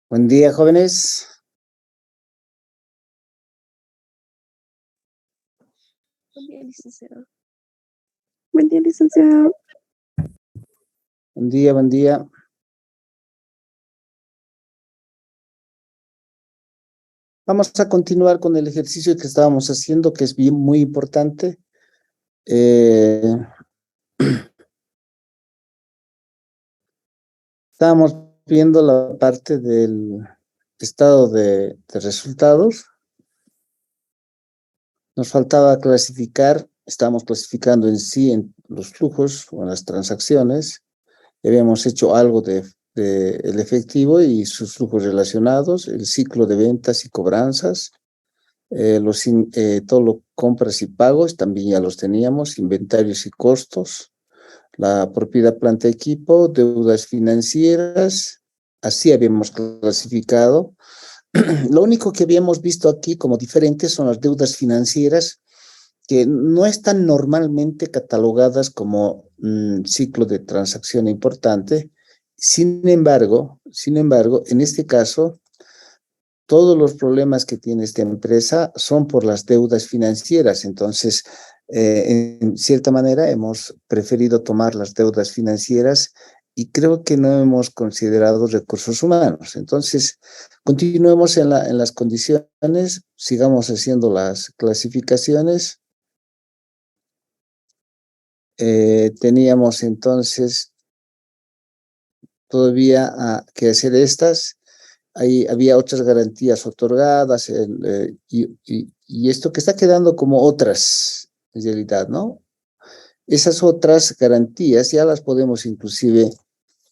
Buen día, jóvenes. Buen día, licenciado. Buen día, licenciado. Buen día, buen día. Vamos a continuar con el ejercicio que estábamos haciendo, que es bien, muy importante. Estábamos viendo la parte del estado de resultados. Nos faltaba clasificar, estábamos clasificando en sí en los flujos o en las transacciones. Habíamos hecho algo de el efectivo y sus flujos relacionados, el ciclo de ventas y cobranzas. Todo lo compras y pagos también ya los teníamos, inventarios y costos, la propiedad, planta, equipo, deudas financieras, así habíamos clasificado. Lo único que habíamos visto aquí como diferente son las deudas financieras, que no están normalmente catalogadas como ciclo de transacción importante. Sin embargo, en este caso, todos los problemas que tiene esta empresa son por las deudas financieras. Entonces, en cierta manera, hemos preferido tomar las deudas financieras y creo que no hemos considerado recursos humanos. Entonces, continuemos en las condiciones, sigamos haciendo las clasificaciones. Teníamos entonces todavía que hacer estas. Ahí había otras garantías otorgadas y esto que está quedando como otras, en realidad, ¿no? Esas otras garantías ya las podemos inclusive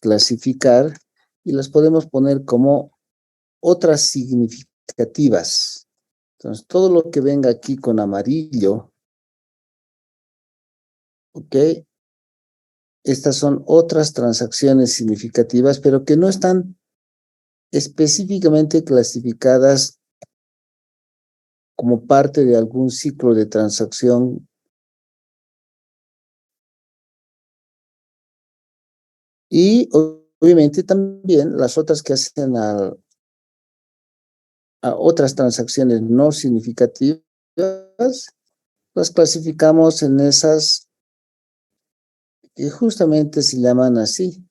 clasificar y las podemos poner como otras significativas. Entonces, todo lo que venga aquí con amarillo, ¿ok? Estas son otras transacciones significativas, pero que no están específicamente clasificadas como parte de algún ciclo de transacción. Y obviamente también las otras que hacen a otras transacciones no significativas, las clasificamos en esas que justamente se llaman así,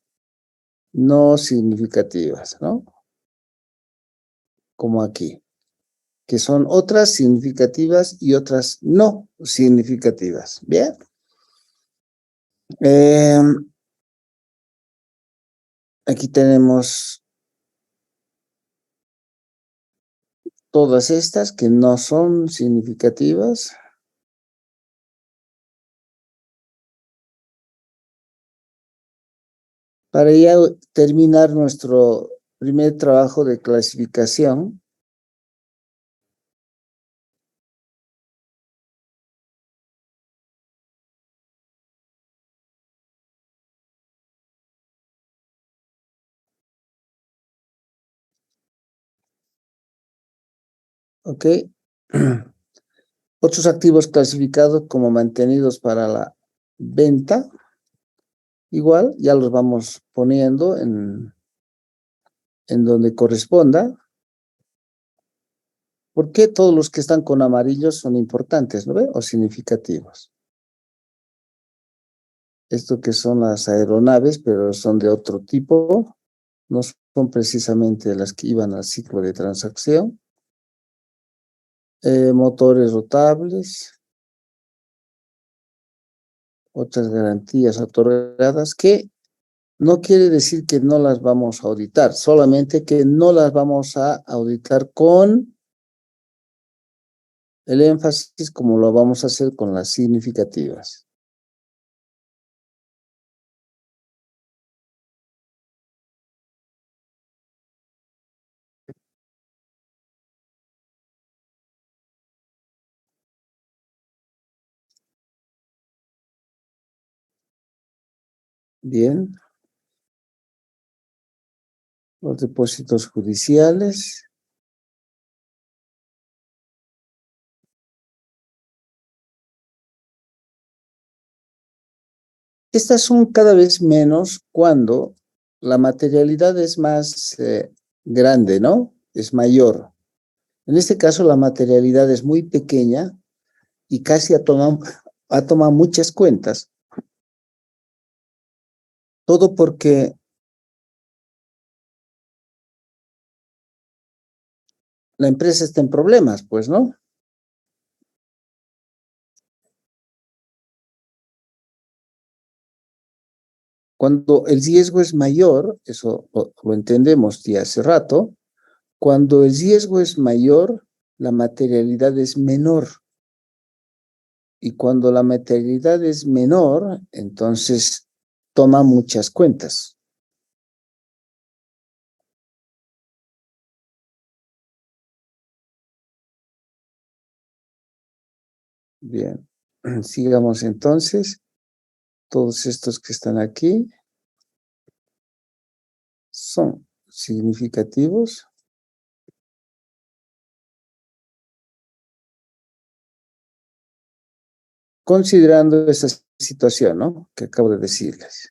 no significativas, ¿no? Como aquí, que son otras significativas y otras no significativas. Bien. Aquí tenemos todas estas que no son significativas. Para ya terminar nuestro primer trabajo de clasificación, ¿ok? Otros activos clasificados como mantenidos para la venta, igual, ya los vamos poniendo en donde corresponda. ¿Por qué todos los que están con amarillos son importantes, no ve? O significativos. Esto que son las aeronaves, pero son de otro tipo, no son precisamente las que iban al ciclo de transacción. Motores rotables, otras garantías otorgadas, que no quiere decir que no las vamos a auditar, solamente que no las vamos a auditar con el énfasis como lo vamos a hacer con las significativas. Bien. Los depósitos judiciales. Estas son cada vez menos cuando la materialidad es más grande, ¿no? Es mayor. En este caso, la materialidad es muy pequeña y casi ha tomado muchas cuentas. Todo porque la empresa está en problemas, pues, ¿no? Cuando el riesgo es mayor, eso lo entendemos de hace rato, cuando el riesgo es mayor, la materialidad es menor. Y cuando la materialidad es menor, entonces toma muchas cuentas. Bien, sigamos entonces. Todos estos que están aquí son significativos. Considerando esa situación, ¿no? Que acabo de decirles.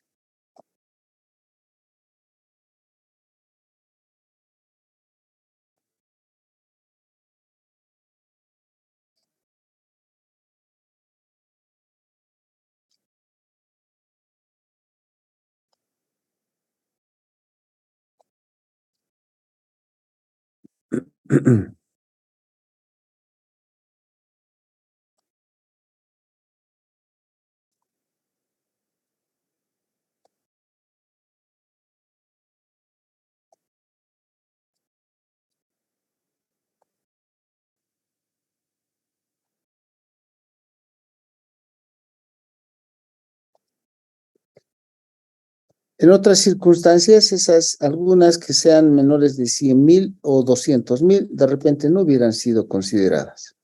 En otras circunstancias, esas, algunas que sean menores de 100,000 o 200,000, de repente no hubieran sido consideradas.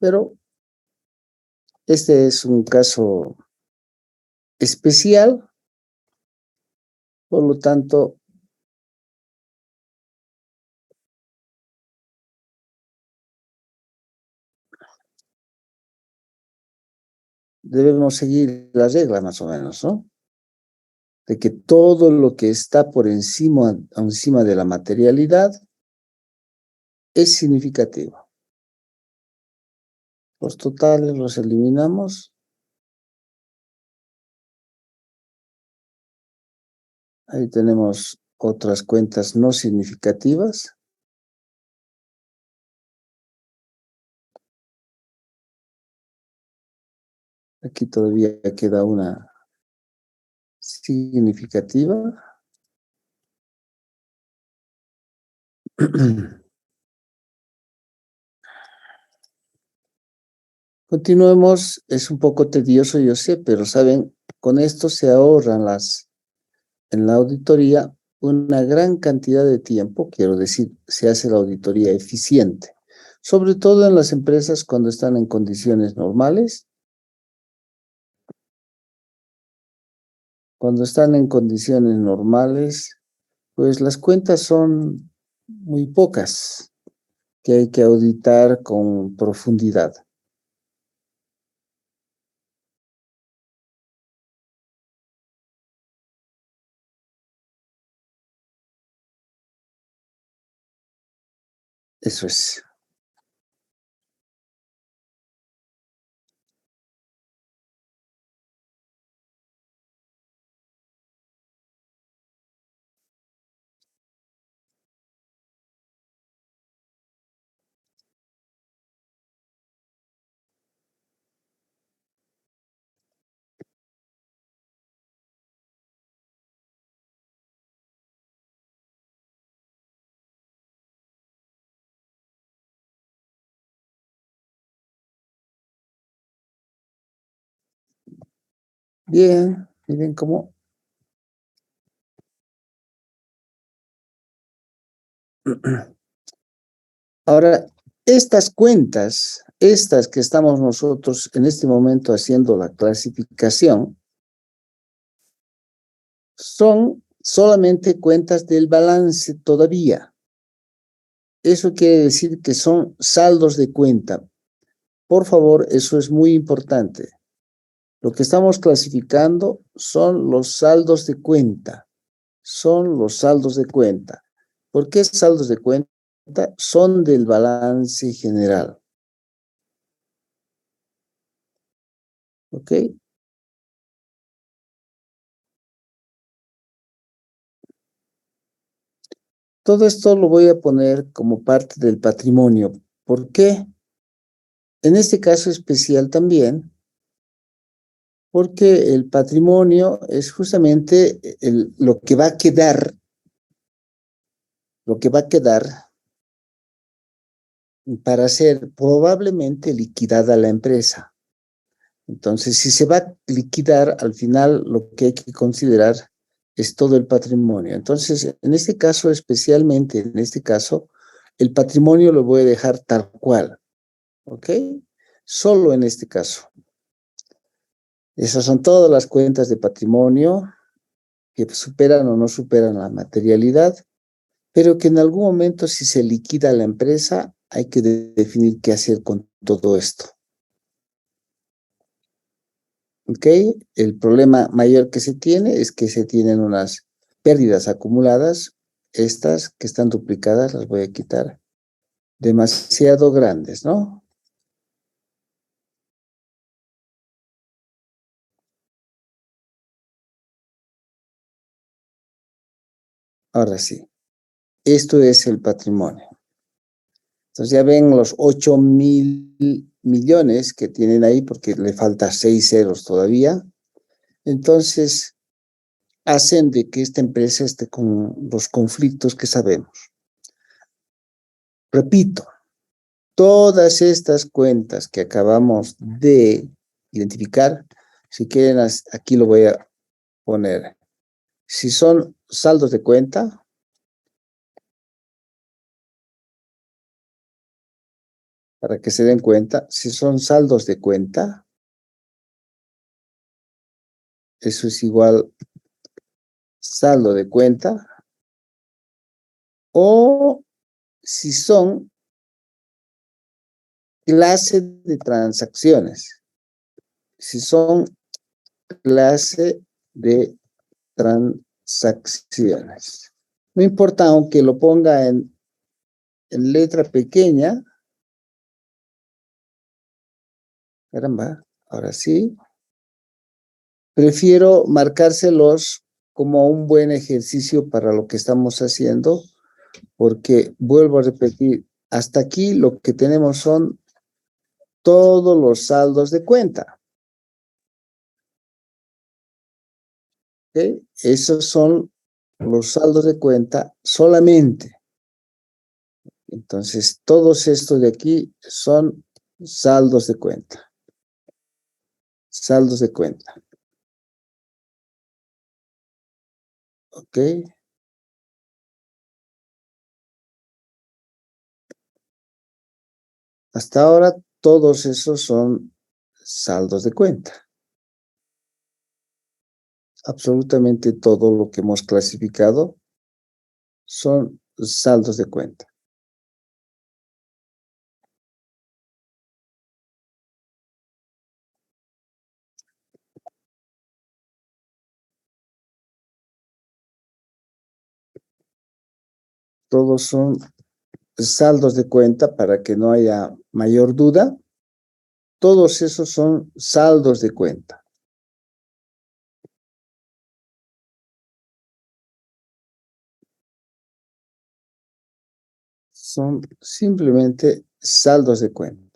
Pero este es un caso especial, por lo tanto, debemos seguir la regla más o menos, ¿no? De que todo lo que está por encima de la materialidad es significativo. Los totales los eliminamos. Ahí tenemos otras cuentas no significativas. Aquí todavía queda una significativa. Continuemos, es un poco tedioso, yo sé, pero saben, con esto se ahorran en la auditoría una gran cantidad de tiempo, quiero decir, se hace la auditoría eficiente, sobre todo en las empresas cuando están en condiciones normales. Cuando están en condiciones normales, pues las cuentas son muy pocas que hay que auditar con profundidad. Eso es. Bien, miren cómo. Ahora, estas cuentas, estas que estamos nosotros en este momento haciendo la clasificación, son solamente cuentas del balance todavía. Eso quiere decir que son saldos de cuenta. Por favor, eso es muy importante. Lo que estamos clasificando son los saldos de cuenta. Son los saldos de cuenta. ¿Por qué saldos de cuenta? Son del balance general. ¿Ok? Todo esto lo voy a poner como parte del patrimonio. ¿Por qué? En este caso especial también, porque el patrimonio es justamente lo que va a quedar, lo que va a quedar para ser probablemente liquidada la empresa. Entonces, si se va a liquidar, al final lo que hay que considerar es todo el patrimonio. Entonces, en este caso, especialmente en este caso, el patrimonio lo voy a dejar tal cual, ¿ok? Solo en este caso. Esas son todas las cuentas de patrimonio que superan o no superan la materialidad, pero que en algún momento, si se liquida la empresa, hay que definir qué hacer con todo esto. ¿Ok? El problema mayor que se tiene es que se tienen unas pérdidas acumuladas. Estas que están duplicadas las voy a quitar. Demasiado grandes, ¿no? Ahora sí. Esto es el patrimonio. Entonces ya ven los 8.000 millones que tienen ahí porque le falta 6 ceros todavía. Entonces hacen de que esta empresa esté con los conflictos que sabemos. Repito, todas estas cuentas que acabamos de identificar, si quieren, aquí lo voy a poner. Si son saldos de cuenta, para que se den cuenta, si son saldos de cuenta, eso es igual saldo de cuenta, o si son clase de transacciones, si son clase de transacciones. No importa, aunque lo ponga en letra pequeña. Caramba, ahora sí. Prefiero marcárselos como un buen ejercicio para lo que estamos haciendo, porque vuelvo a repetir, hasta aquí lo que tenemos son todos los saldos de cuenta. ¿Ok? Esos son los saldos de cuenta solamente. Entonces, todos estos de aquí son saldos de cuenta. Saldos de cuenta. ¿Ok? Hasta ahora, todos esos son saldos de cuenta. Absolutamente todo lo que hemos clasificado son saldos de cuenta. Todos son saldos de cuenta para que no haya mayor duda. Todos esos son saldos de cuenta. Son simplemente saldos de cuenta.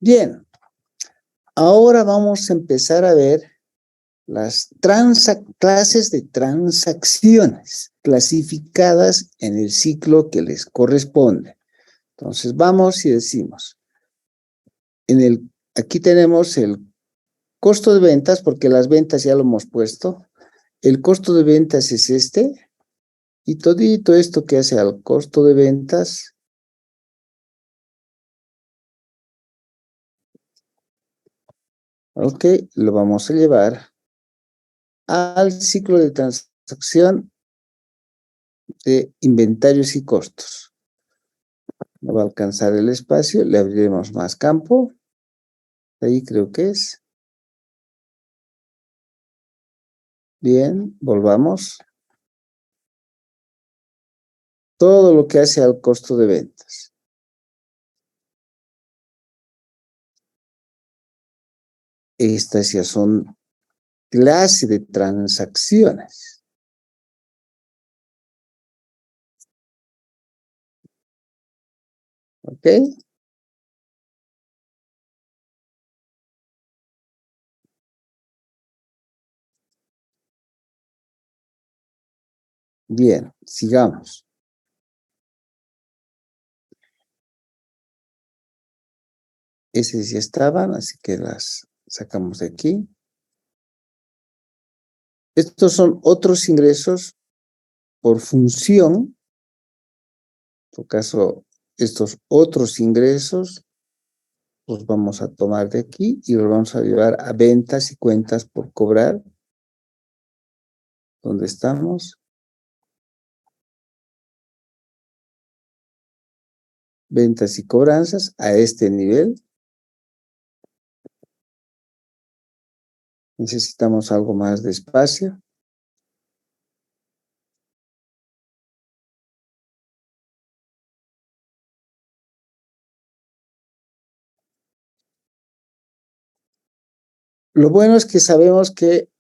Bien, ahora vamos a empezar a ver las clases de transacciones clasificadas en el ciclo que les corresponde. Entonces vamos y decimos, aquí tenemos el costo de ventas, porque las ventas ya lo hemos puesto. El costo de ventas es este, y todito esto que hace al costo de ventas Ok, lo vamos a llevar al ciclo de transacción de inventarios y costos. No va a alcanzar el espacio, le abriremos más campo. Ahí creo que es. Bien, volvamos. Todo lo que hace al costo de ventas. Estas ya son clase de transacciones. ¿Ok? Bien, sigamos. Esas ya estaban, así que las sacamos de aquí. Estos son otros ingresos por función. En tu caso, estos otros ingresos los vamos a tomar de aquí y los vamos a llevar a ventas y cuentas por cobrar. ¿Dónde estamos? Ventas y cobranzas a este nivel. Necesitamos algo más de espacio. Lo bueno es que sabemos que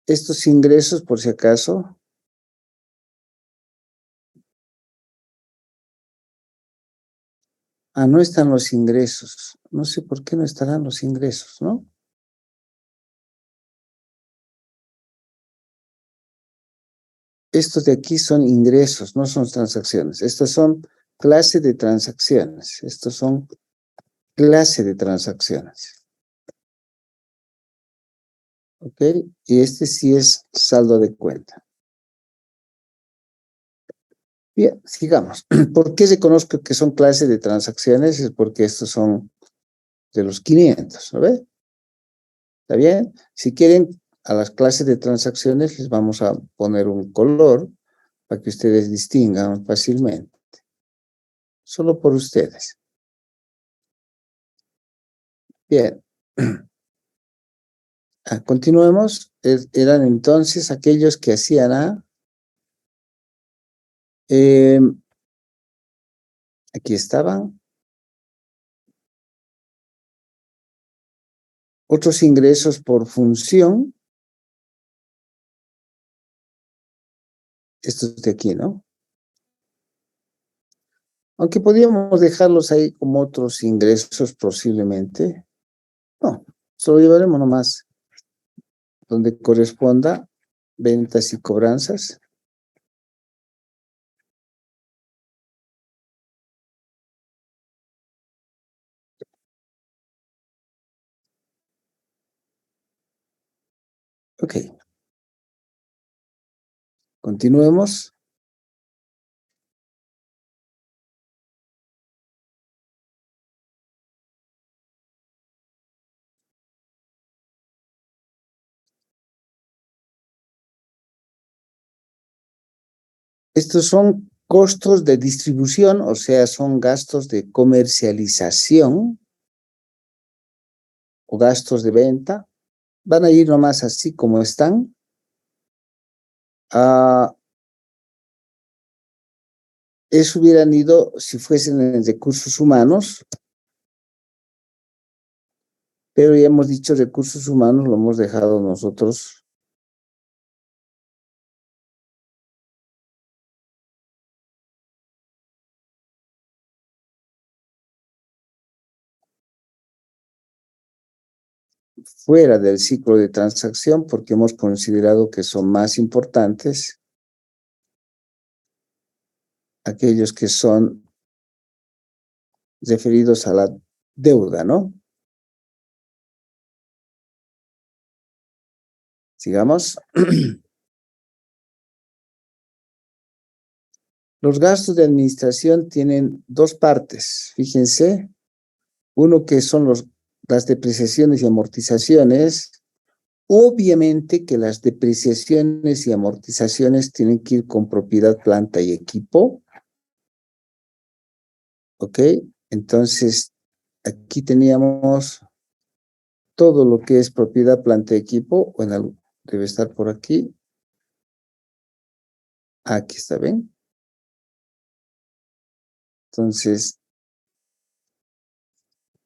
estos ingresos, por si acaso, no están los ingresos. No sé por qué no estarán los ingresos, ¿no? Estos de aquí son ingresos, no son transacciones. Estos son clase de transacciones. Estos son clase de transacciones. ¿Ok? Y este sí es saldo de cuenta. Bien, sigamos. ¿Por qué reconozco que son clase de transacciones? Es porque estos son de los 500, ¿no ve? ¿Está bien? Si quieren, a las clases de transacciones les vamos a poner un color para que ustedes distingan fácilmente. Solo por ustedes. Bien. Continuemos. Eran entonces aquellos que hacían aquí estaban. Otros ingresos por función. Estos de aquí, ¿no? Aunque podríamos dejarlos ahí como otros ingresos posiblemente. No, solo llevaremos nomás donde corresponda ventas y cobranzas. Ok. Continuemos. Estos son costos de distribución, o sea, son gastos de comercialización o gastos de venta. Van a ir nomás así como están. Eso hubieran ido si fuesen en recursos humanos, pero ya hemos dicho recursos humanos, lo hemos dejado nosotros fuera del ciclo de transacción porque hemos considerado que son más importantes aquellos que son referidos a la deuda, ¿no? Sigamos. Los gastos de administración tienen dos partes, fíjense. Uno que son las depreciaciones y amortizaciones. Obviamente que las depreciaciones y amortizaciones tienen que ir con propiedad, planta y equipo. ¿Ok? Entonces, aquí teníamos todo lo que es propiedad, planta y equipo. Bueno, debe estar por aquí. Aquí está, ¿ven? Entonces,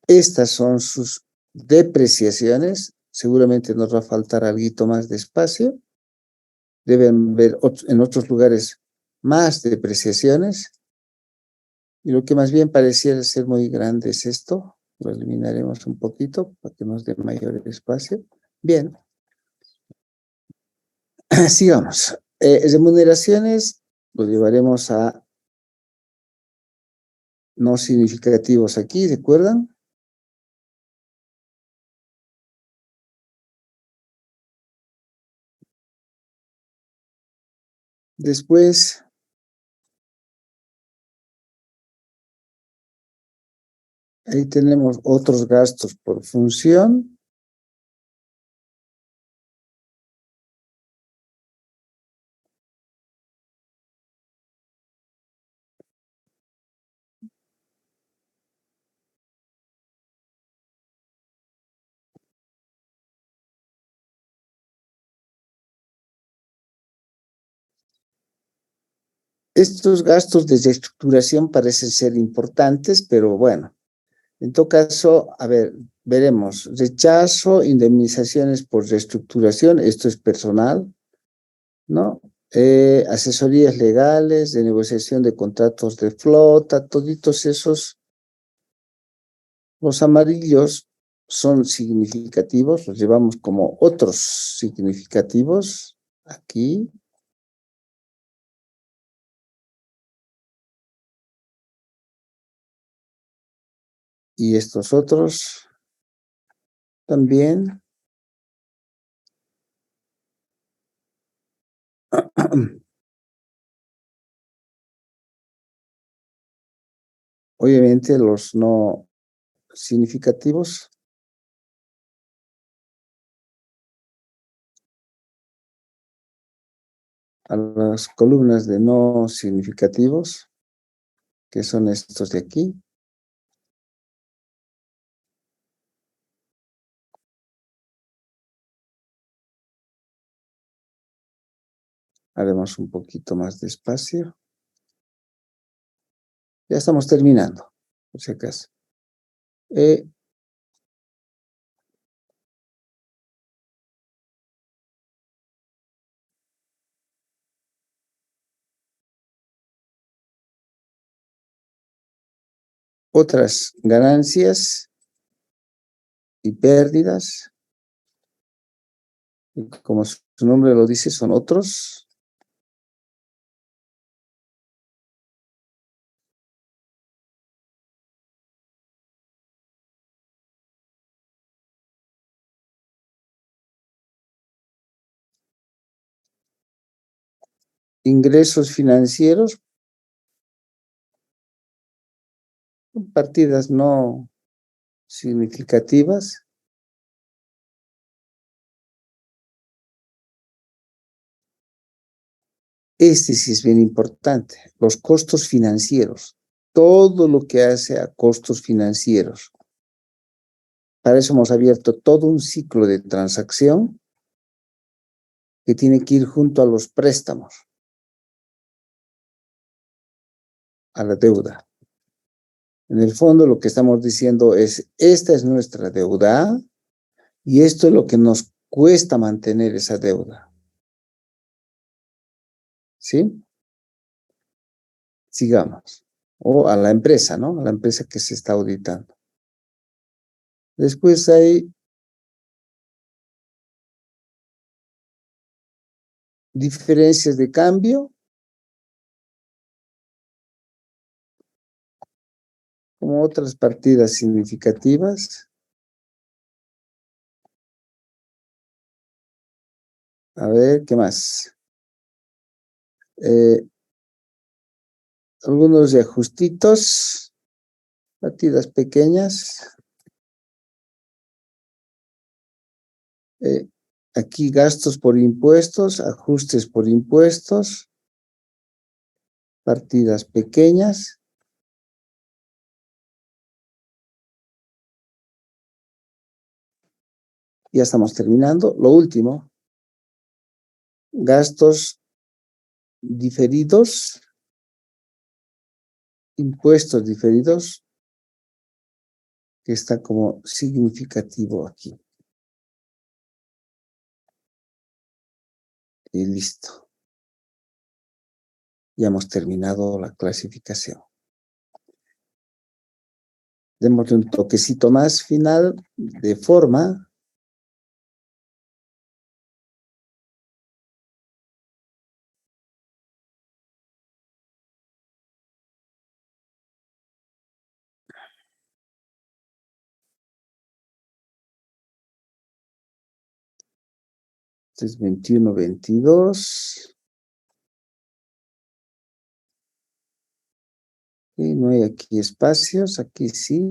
estas son sus depreciaciones. Seguramente nos va a faltar algo más de espacio. Deben ver en otros lugares más depreciaciones. Y lo que más bien pareciera ser muy grande es esto. Lo eliminaremos un poquito para que nos dé mayor espacio. Bien. Sigamos. Remuneraciones lo llevaremos a no significativos aquí, ¿recuerdan? Después, ahí tenemos otros gastos por función. Estos gastos de reestructuración parecen ser importantes, pero bueno, en todo caso, a ver, veremos. Rechazo, indemnizaciones por reestructuración, esto es personal, ¿no? Asesorías legales, de negociación de contratos de flota, toditos esos, los amarillos son significativos, los llevamos como otros significativos aquí. Y estos otros también. Obviamente los no significativos. A las columnas de no significativos, que son estos de aquí. Haremos un poquito más despacio. Ya estamos terminando, por si acaso. Otras ganancias y pérdidas, como su nombre lo dice, son otros. Ingresos financieros, partidas no significativas. Este sí es bien importante, los costos financieros, todo lo que hace a costos financieros. Para eso hemos abierto todo un ciclo de transacción que tiene que ir junto a los préstamos, a la deuda. En el fondo lo que estamos diciendo es, esta es nuestra deuda y esto es lo que nos cuesta mantener esa deuda. ¿Sí? Sigamos. O a la empresa, ¿no? A la empresa que se está auditando. Después hay diferencias de cambio, como otras partidas significativas. A ver, ¿qué más? algunos de ajustitos, partidas pequeñas. Aquí gastos por impuestos, ajustes por impuestos, partidas pequeñas. Ya estamos terminando. Lo último, gastos diferidos, impuestos diferidos, que está como significativo aquí. Y listo. Ya hemos terminado la clasificación. Démosle un toquecito más final de forma. Este es 21, 22. Y no hay aquí espacios, aquí sí.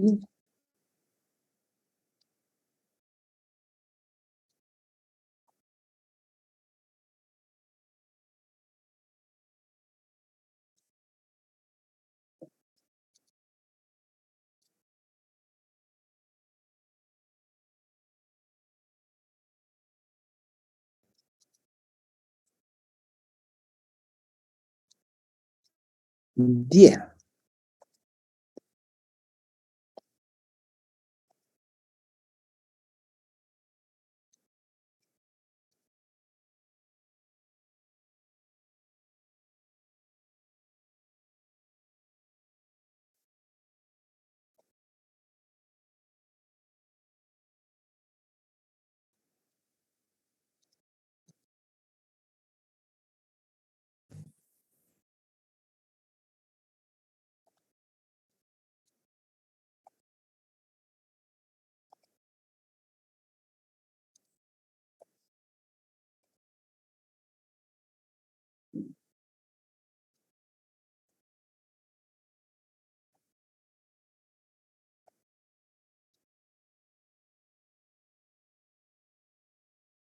Bien.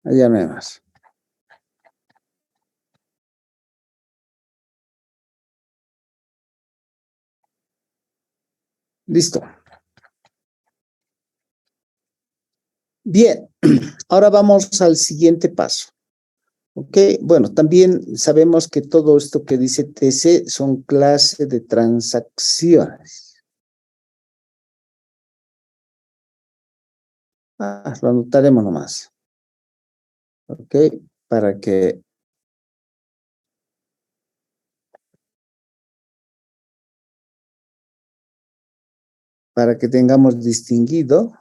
Allá no hay más. Listo. Bien, ahora vamos al siguiente paso. Ok, bueno, también sabemos que todo esto que dice TC son clases de transacciones. Lo anotaremos nomás. Ok, para que tengamos distinguido.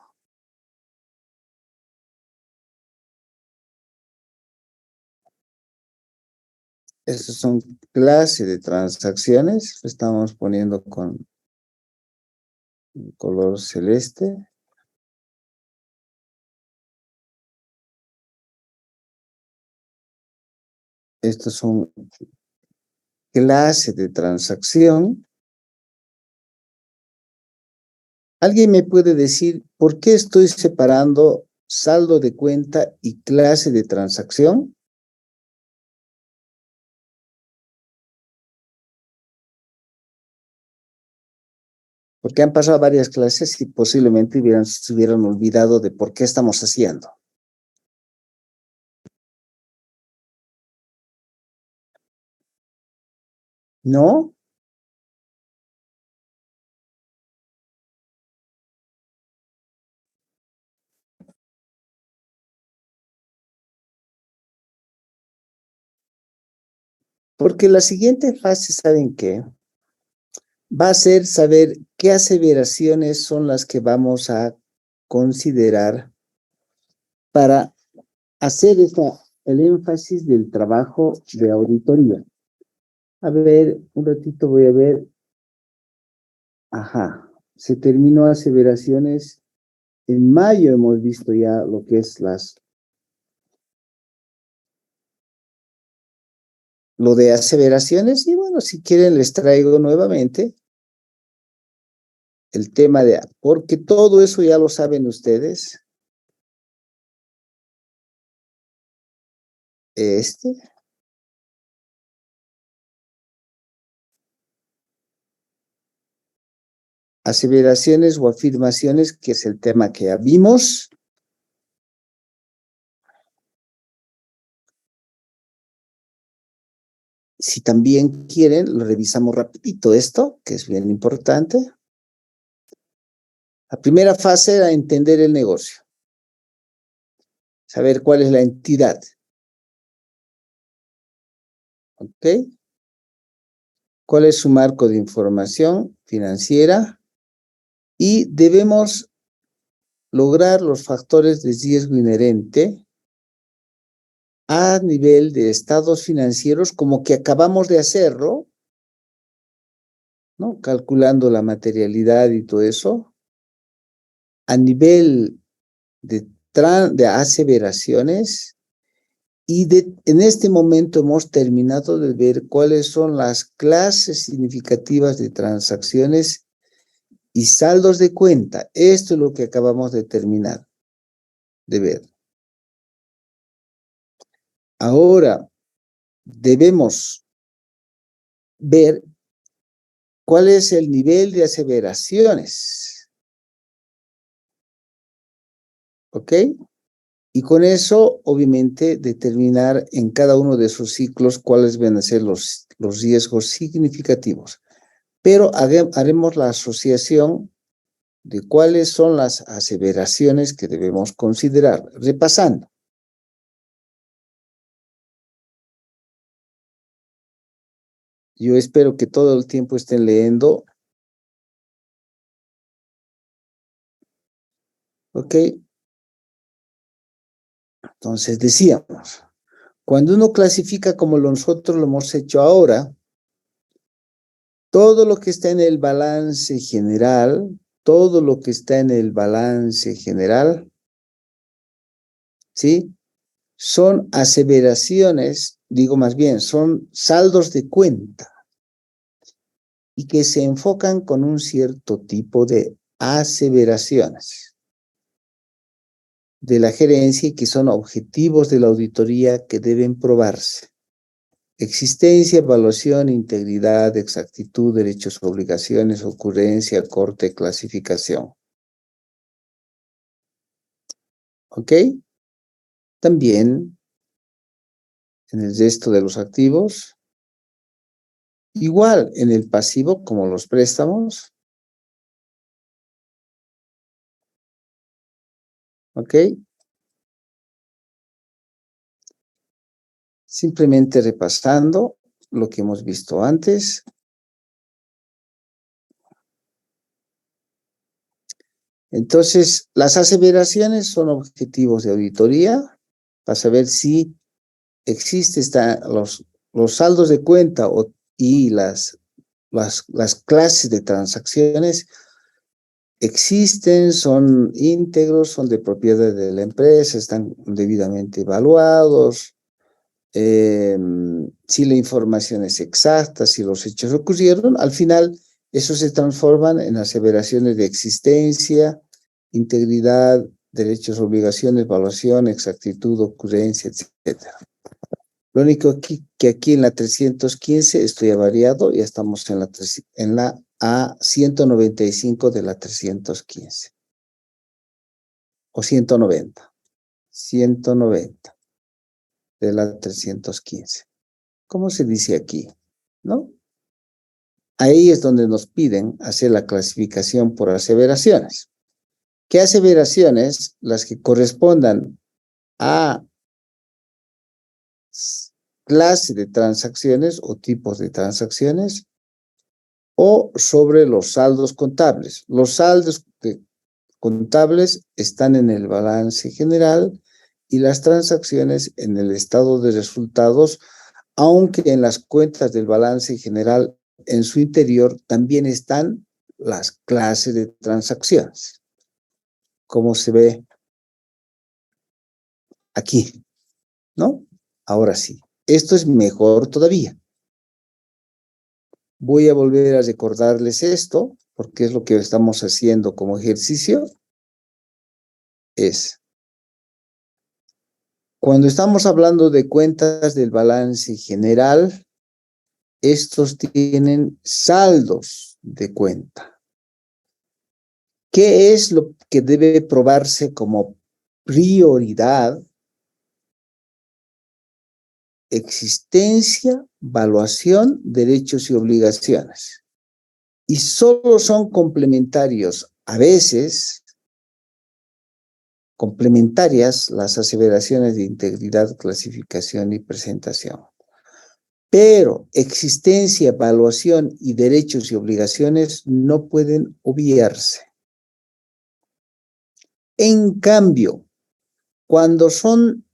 Esas son clases de transacciones. Lo estamos poniendo con color celeste. Estos son clases de transacción. ¿Alguien me puede decir por qué estoy separando saldo de cuenta y clase de transacción? Porque han pasado varias clases y posiblemente se hubieran olvidado de por qué estamos haciendo. ¿No? Porque la siguiente fase, ¿saben qué? Va a ser saber qué aseveraciones son las que vamos a considerar para hacer el énfasis del trabajo de auditoría. A ver, un ratito voy a ver. Ajá, se terminó aseveraciones. En mayo hemos visto ya lo que es las lo de aseveraciones, y bueno, si quieren les traigo nuevamente el tema de, porque todo eso ya lo saben ustedes. Aseveraciones o afirmaciones, que es el tema que ya vimos. Si también quieren, lo revisamos rapidito esto, que es bien importante. La primera fase era entender el negocio. Saber cuál es la entidad. ¿Ok? ¿Cuál es su marco de información financiera? Y debemos lograr los factores de riesgo inherente a nivel de estados financieros, como que acabamos de hacerlo, ¿no? Calculando la materialidad y todo eso, a nivel de aseveraciones, y en este momento hemos terminado de ver cuáles son las clases significativas de transacciones y saldos de cuenta. Esto es lo que acabamos de terminar de ver. Ahora debemos ver cuál es el nivel de aseveraciones. ¿Ok? Y con eso, obviamente, determinar en cada uno de esos ciclos cuáles van a ser los riesgos significativos. Pero haremos la asociación de cuáles son las aseveraciones que debemos considerar. Repasando. Yo espero que todo el tiempo estén leyendo. ¿Ok? Entonces decíamos, cuando uno clasifica como nosotros lo hemos hecho ahora, todo lo que está en el balance general, todo lo que está en el balance general, ¿sí? Son aseveraciones, digo más bien, son saldos de cuenta y que se enfocan con un cierto tipo de aseveraciones de la gerencia y que son objetivos de la auditoría que deben probarse. Existencia, evaluación, integridad, exactitud, derechos, obligaciones, ocurrencia, corte, clasificación. ¿Ok? También, en el resto de los activos, igual en el pasivo como los préstamos. ¿Ok? Simplemente repasando lo que hemos visto antes. Entonces, las aseveraciones son objetivos de auditoría para saber si existen los saldos de cuenta y las clases de transacciones existen, son íntegros, son de propiedad de la empresa, están debidamente evaluados, si la información es exacta, si los hechos ocurrieron, al final eso se transforman en aseveraciones de existencia, integridad, derechos, obligaciones, evaluación, exactitud, ocurrencia, etc. Lo único que aquí en la 315 estoy avariado, ya estamos en la A195 de la 315. O 190. 190 de la 315. ¿Cómo se dice aquí? ¿No? Ahí es donde nos piden hacer la clasificación por aseveraciones. ¿Qué aseveraciones? Las que correspondan a clase de transacciones o tipos de transacciones, o sobre los saldos contables. Los saldos contables están en el balance general y las transacciones en el estado de resultados, aunque en las cuentas del balance general en su interior también están las clases de transacciones, como se ve aquí, ¿no? Ahora sí. Esto es mejor todavía. Voy a volver a recordarles esto, porque es lo que estamos haciendo como ejercicio. Cuando estamos hablando de cuentas del balance general, estos tienen saldos de cuenta. ¿Qué es lo que debe probarse como prioridad? Existencia, valuación, derechos y obligaciones. Y solo son complementarios, a veces, complementarias las aseveraciones de integridad, clasificación y presentación. Pero existencia, evaluación y derechos y obligaciones no pueden obviarse. En cambio, cuando son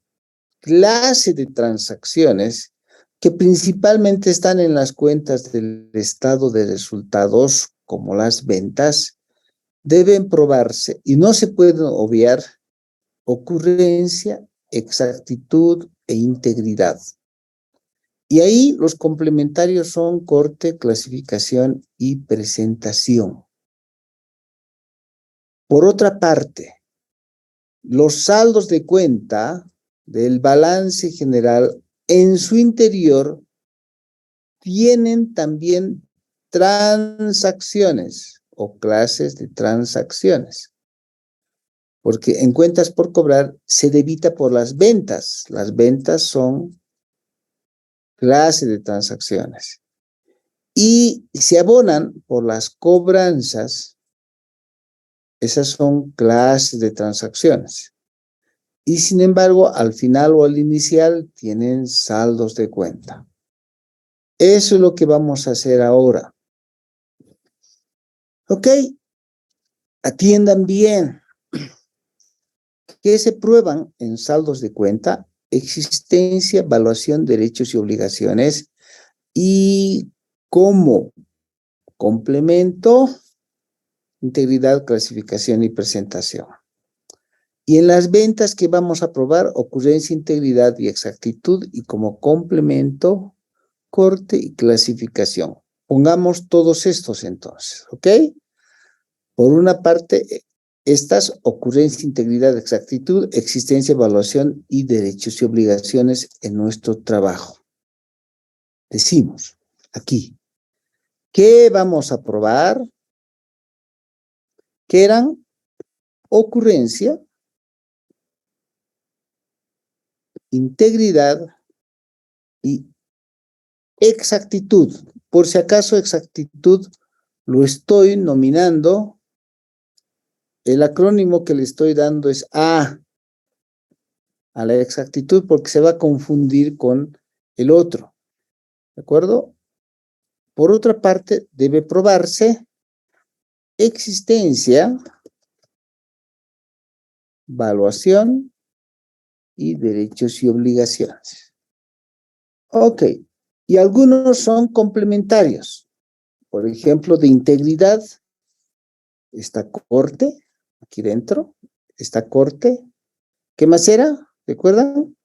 clase de transacciones que principalmente están en las cuentas del estado de resultados, como las ventas, deben probarse y no se pueden obviar ocurrencia, exactitud e integridad. Y ahí los complementarios son corte, clasificación y presentación. Por otra parte, los saldos de cuenta del balance general en su interior tienen también transacciones o clases de transacciones. Porque en cuentas por cobrar se debita por las ventas. Las ventas son clase de transacciones. Y se abonan por las cobranzas. Esas son clases de transacciones. Y sin embargo, al final o al inicial tienen saldos de cuenta. Eso es lo que vamos a hacer ahora. Ok, atiendan bien. ¿Qué se prueban en saldos de cuenta? Existencia, evaluación, derechos y obligaciones. Y como complemento, integridad, clasificación y presentación. Y en las ventas que vamos a probar, ocurrencia, integridad y exactitud, y como complemento, corte y clasificación. Pongamos todos estos entonces, ¿ok? Por una parte, estas, ocurrencia, integridad, exactitud, existencia, evaluación y derechos y obligaciones en nuestro trabajo. Decimos aquí, ¿qué vamos a probar? Que eran ocurrencia, integridad y exactitud. Por si acaso, exactitud lo estoy nominando. El acrónimo que le estoy dando es A la exactitud, porque se va a confundir con el otro. ¿De acuerdo? Por otra parte, debe probarse existencia, evaluación y derechos y obligaciones. Ok, y algunos son complementarios. Por ejemplo, de integridad, está corte, aquí dentro, está corte. ¿Qué más era? ¿Recuerdan?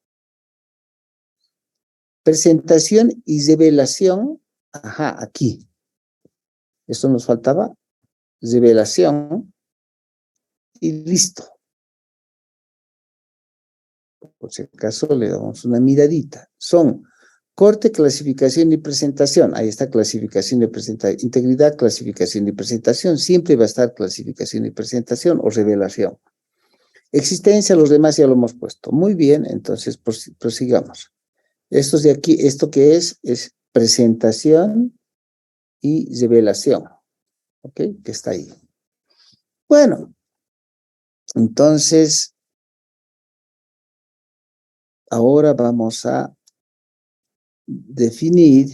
Presentación y revelación. Ajá, aquí. Esto nos faltaba. Revelación. Y listo. Por si acaso le damos una miradita. Son corte, clasificación y presentación. Ahí está clasificación y presentación. Integridad, clasificación y presentación. Siempre va a estar clasificación y presentación o revelación. Existencia, los demás ya lo hemos puesto. Muy bien, entonces prosigamos. Estos de aquí, ¿esto qué es? Es presentación y revelación. ¿Ok? Que está ahí. Bueno, entonces, ahora vamos a definir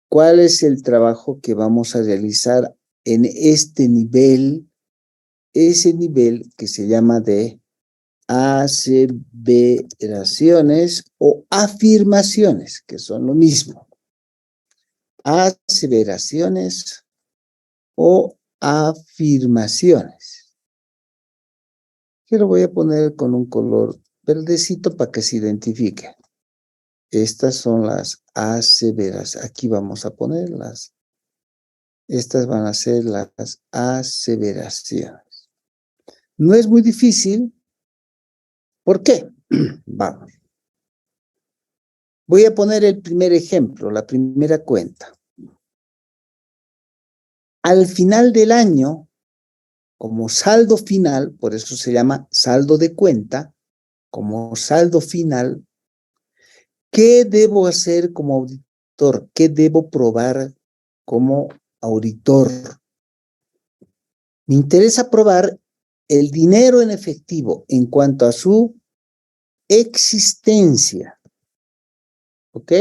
cuál es el trabajo que vamos a realizar en este nivel, ese nivel que se llama de aseveraciones o afirmaciones, que son lo mismo. Aseveraciones o afirmaciones. Que lo voy a poner con un color verdecito para que se identifique. Estas son las aseveras. Aquí vamos a ponerlas. Estas van a ser las aseveraciones. No es muy difícil. ¿Por qué? Vamos. Voy a poner el primer ejemplo, la primera cuenta. Al final del año, como saldo final, por eso se llama saldo de cuenta, como saldo final, ¿qué debo hacer como auditor? ¿Qué debo probar como auditor? Me interesa probar el dinero en efectivo en cuanto a su existencia. ¿Ok?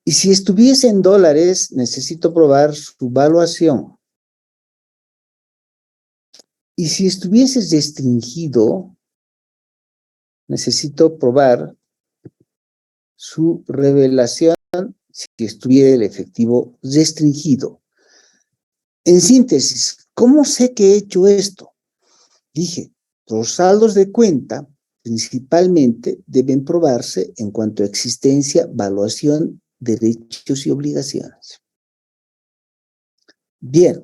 Y si estuviese en dólares, necesito probar su valuación. Y si estuviese restringido, necesito probar su revelación si estuviera el efectivo restringido. En síntesis, ¿cómo sé que he hecho esto? Dije, los saldos de cuenta principalmente deben probarse en cuanto a existencia, valuación, derechos y obligaciones. Bien,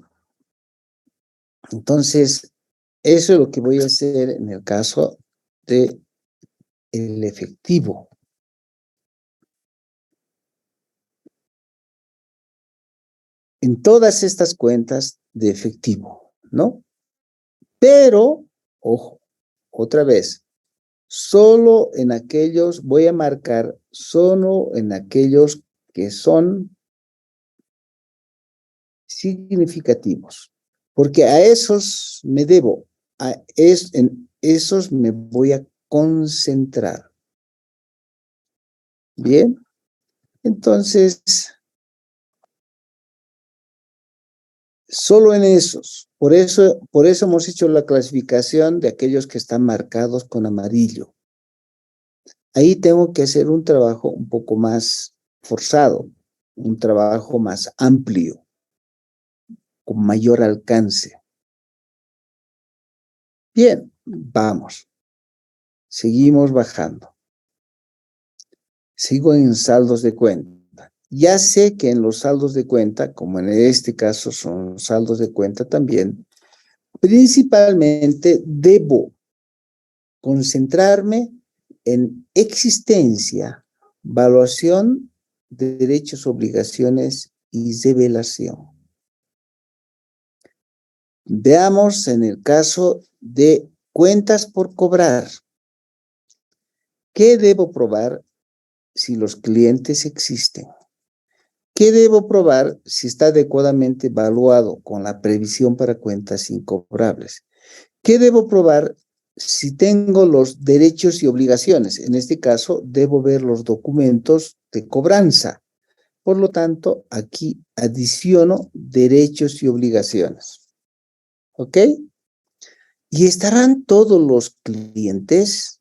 entonces, eso es lo que voy a hacer en el caso de el efectivo. En todas estas cuentas de efectivo, ¿no? Pero, ojo, otra vez, solo en aquellos, voy a marcar solo en aquellos que son significativos, porque a esos me debo, en esos me voy a concentrar. Bien, entonces, solo en esos. Por eso hemos hecho la clasificación de aquellos que están marcados con amarillo. Ahí tengo que hacer un trabajo un poco más forzado, un trabajo más amplio, con mayor alcance. Bien, vamos. Seguimos bajando. Sigo en saldos de cuenta. Ya sé que en los saldos de cuenta, como en este caso son saldos de cuenta también, principalmente debo concentrarme en existencia, valuación de derechos, obligaciones y revelación. Veamos en el caso de cuentas por cobrar. ¿Qué debo probar si los clientes existen? ¿Qué debo probar si está adecuadamente evaluado con la previsión para cuentas incobrables? ¿Qué debo probar si tengo los derechos y obligaciones? En este caso, debo ver los documentos de cobranza. Por lo tanto, aquí adiciono derechos y obligaciones. ¿Ok? ¿Y estarán todos los clientes?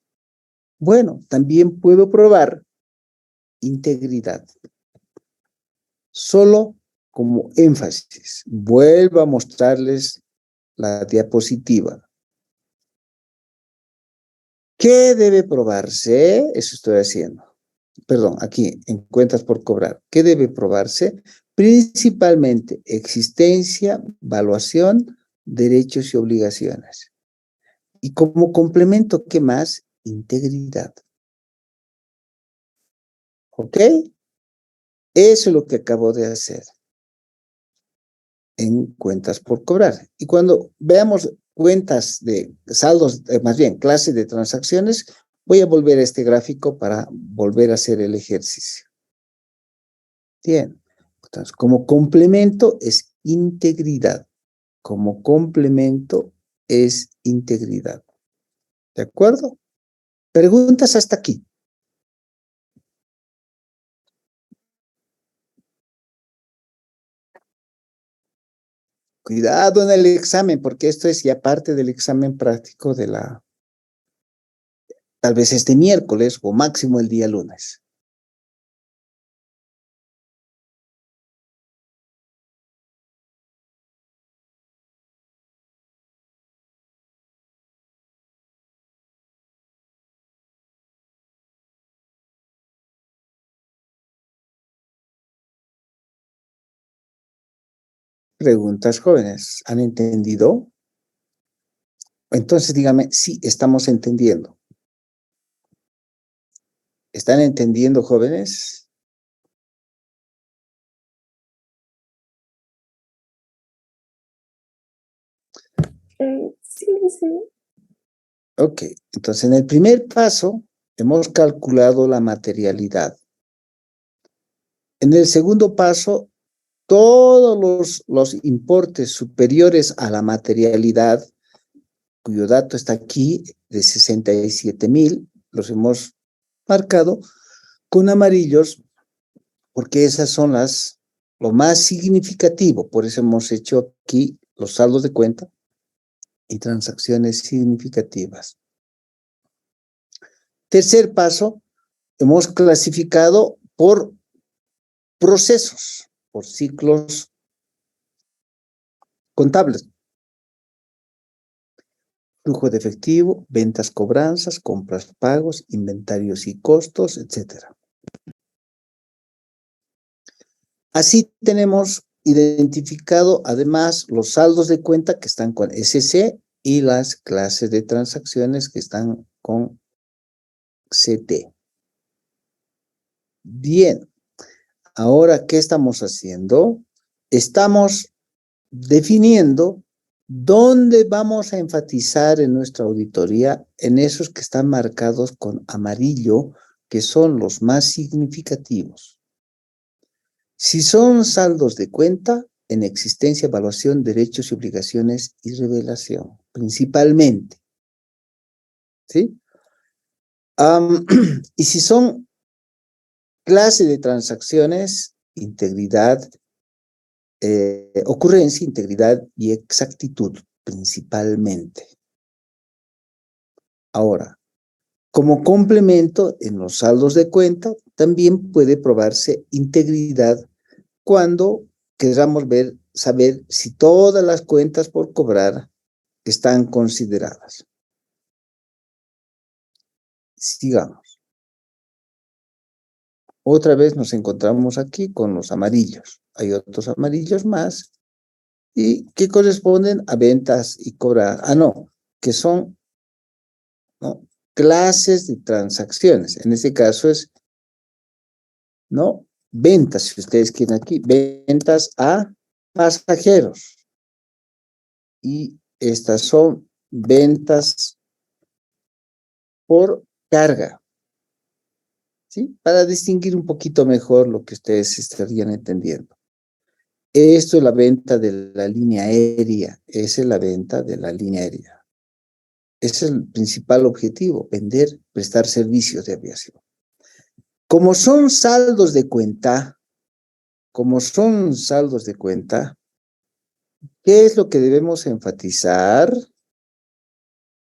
Bueno, también puedo probar integridad. Solo como énfasis. Vuelvo a mostrarles la diapositiva. ¿Qué debe probarse? Eso estoy haciendo. Perdón, aquí en cuentas por cobrar. ¿Qué debe probarse? Principalmente existencia, valuación, derechos y obligaciones. Y como complemento, ¿qué más? Integridad. ¿Ok? Eso es lo que acabo de hacer en cuentas por cobrar. Y cuando veamos cuentas de saldos, más bien clase de transacciones, voy a volver a este gráfico para volver a hacer el ejercicio. Bien. Entonces, como complemento es integridad. Como complemento es integridad. ¿De acuerdo? Preguntas hasta aquí. Cuidado en el examen, porque esto es ya parte del examen práctico de tal vez este miércoles o máximo el día lunes. Preguntas, jóvenes. ¿Han entendido? Entonces dígame, sí, estamos entendiendo. ¿Están entendiendo, jóvenes? Sí, sí. Ok, entonces en el primer paso hemos calculado la materialidad. En el segundo paso, todos los importes superiores a la materialidad, cuyo dato está aquí, de 67,000, los hemos marcado con amarillos, porque esas son lo más significativo. Por eso hemos hecho aquí los saldos de cuenta y transacciones significativas. Tercer paso, hemos clasificado por procesos, por ciclos contables. Flujo de efectivo, ventas, cobranzas, compras, pagos, inventarios y costos, etc. Así tenemos identificado además los saldos de cuenta que están con SC y las clases de transacciones que están con CT. Bien, ahora, ¿qué estamos haciendo? Estamos definiendo dónde vamos a enfatizar en nuestra auditoría en esos que están marcados con amarillo, que son los más significativos. Si son saldos de cuenta, en existencia, evaluación, derechos y obligaciones y revelación, principalmente. ¿Sí? Y si son clase de transacciones, integridad, ocurrencia, integridad y exactitud, principalmente. Ahora, como complemento, en los saldos de cuenta, también puede probarse integridad cuando queramos saber si todas las cuentas por cobrar están consideradas. Sigamos. Otra vez nos encontramos aquí con los amarillos. Hay otros amarillos más y que corresponden a ventas y cobrar. No, que son, ¿no?, clases de transacciones. En este caso es, ¿no?, ventas, si ustedes quieren aquí, ventas a pasajeros. Y estas son ventas por carga. ¿Sí? Para distinguir un poquito mejor lo que ustedes estarían entendiendo. Esto es la venta de la línea aérea. Esa es la venta de la línea aérea. Ese es el principal objetivo, vender, prestar servicios de aviación. Como son saldos de cuenta, ¿qué es lo que debemos enfatizar?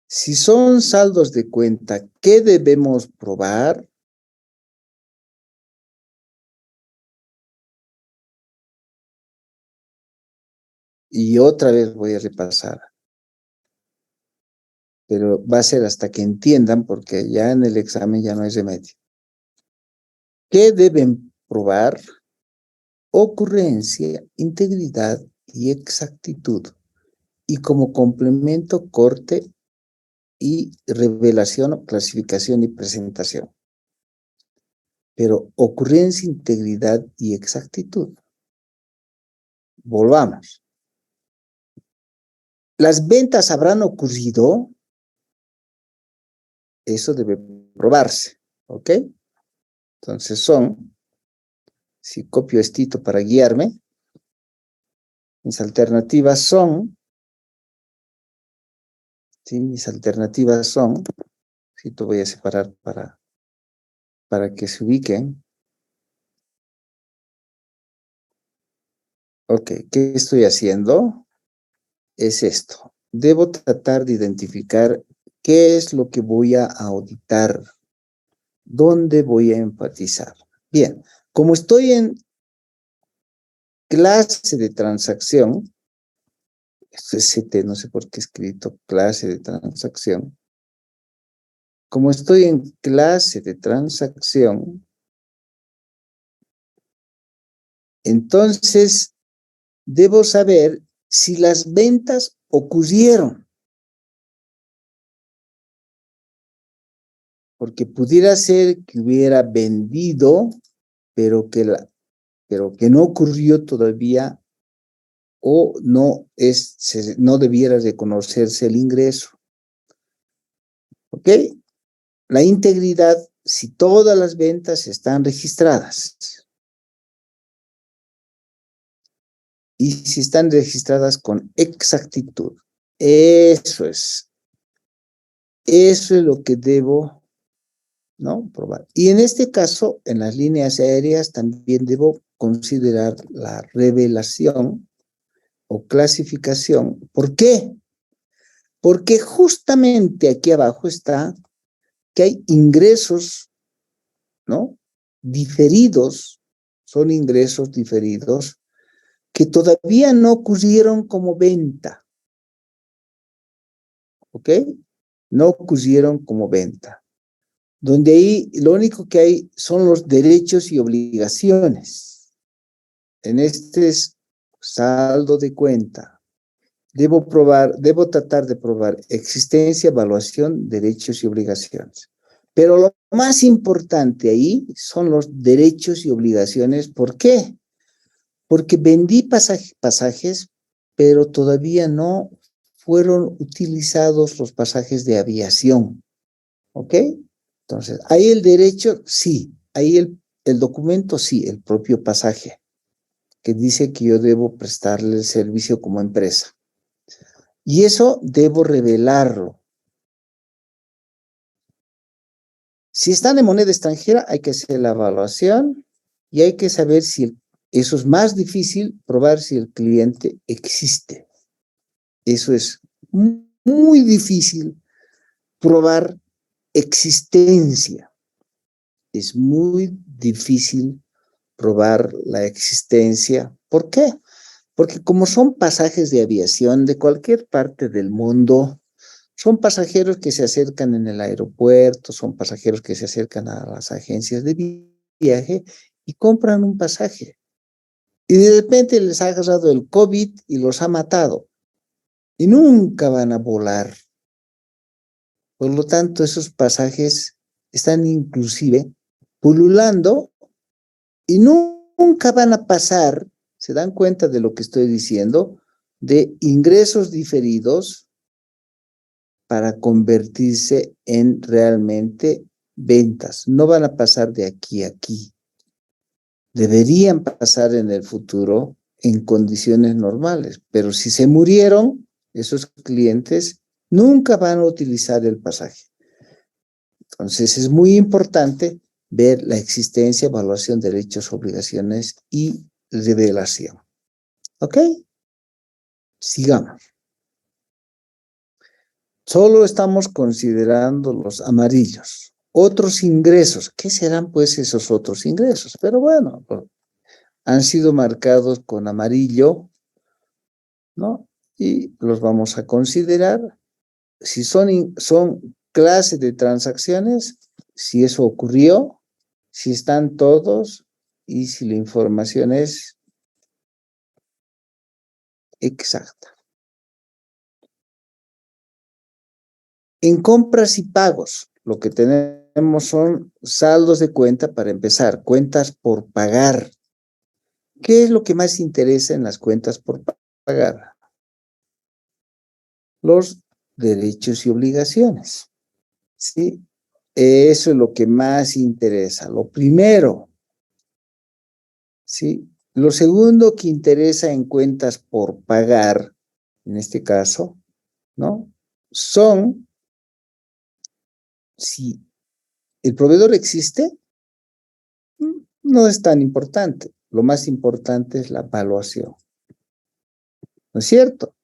Si son saldos de cuenta, ¿qué debemos probar? Y otra vez voy a repasar. Pero va a ser hasta que entiendan, porque ya en el examen ya no hay remedio. ¿Qué deben probar? Ocurrencia, integridad y exactitud. Y como complemento, corte y revelación, clasificación y presentación. Pero ocurrencia, integridad y exactitud. Volvamos. ¿Las ventas habrán ocurrido? Eso debe probarse, ¿ok? Entonces son, si copio esto para guiarme, mis alternativas son, ¿sí? Mis alternativas son, si te voy a separar para que se ubiquen. Ok, ¿qué estoy haciendo? Es esto. Debo tratar de identificar qué es lo que voy a auditar, dónde voy a enfatizar. Bien, como estoy en clase de transacción, esto es CT, no sé por qué he escrito clase de transacción. Como estoy en clase de transacción, entonces debo saber si las ventas ocurrieron. Porque pudiera ser que hubiera vendido, pero que no ocurrió todavía, o no debiera reconocerse el ingreso. ¿Ok? La integridad, si todas las ventas están registradas. Y si están registradas con exactitud. Eso es lo que debo, ¿no?, probar. Y en este caso, en las líneas aéreas, también debo considerar la revelación o clasificación. ¿Por qué? Porque justamente aquí abajo está que hay ingresos, ¿no?, diferidos, son ingresos diferidos que todavía no ocurrieron como venta. ¿Ok? No ocurrieron como venta. Donde ahí lo único que hay son los derechos y obligaciones. En este es saldo de cuenta. Debo tratar de probar existencia, evaluación, derechos y obligaciones. Pero lo más importante ahí son los derechos y obligaciones. ¿Por qué? Porque vendí pasajes, pero todavía no fueron utilizados los pasajes de aviación. ¿Ok? Entonces, ahí el derecho, sí. Ahí el documento, sí, el propio pasaje, que dice que yo debo prestarle el servicio como empresa. Y eso debo revelarlo. Si están en moneda extranjera, hay que hacer la evaluación y hay que saber si eso es más difícil, probar si el cliente existe. Eso es muy difícil, probar existencia. Es muy difícil probar la existencia. ¿Por qué? Porque como son pasajes de aviación de cualquier parte del mundo, son pasajeros que se acercan en el aeropuerto, son pasajeros que se acercan a las agencias de viaje y compran un pasaje. Y de repente les ha agarrado el COVID y los ha matado. Y nunca van a volar. Por lo tanto, esos pasajes están inclusive pululando y nunca van a pasar, se dan cuenta de lo que estoy diciendo, de ingresos diferidos para convertirse en realmente ventas. No van a pasar de aquí a aquí. Deberían pasar en el futuro en condiciones normales, pero si se murieron, esos clientes nunca van a utilizar el pasaje. Entonces es muy importante ver la existencia, evaluación, derechos, obligaciones y revelación. ¿Ok? Sigamos. Solo estamos considerando los amarillos. Otros ingresos. ¿Qué serán pues esos otros ingresos? Pero bueno, han sido marcados con amarillo, ¿no? Y los vamos a considerar. Si son clase de transacciones, si eso ocurrió, si están todos y si la información es exacta. En compras y pagos, lo que tenemos son saldos de cuenta para empezar, cuentas por pagar. ¿Qué es lo que más interesa en las cuentas por pagar? Los derechos y obligaciones. ¿Sí? Eso es lo que más interesa. Lo primero, ¿sí? Lo segundo que interesa en cuentas por pagar, en este caso, ¿no?, son si el proveedor existe, no es tan importante. Lo más importante es la evaluación. ¿No es cierto?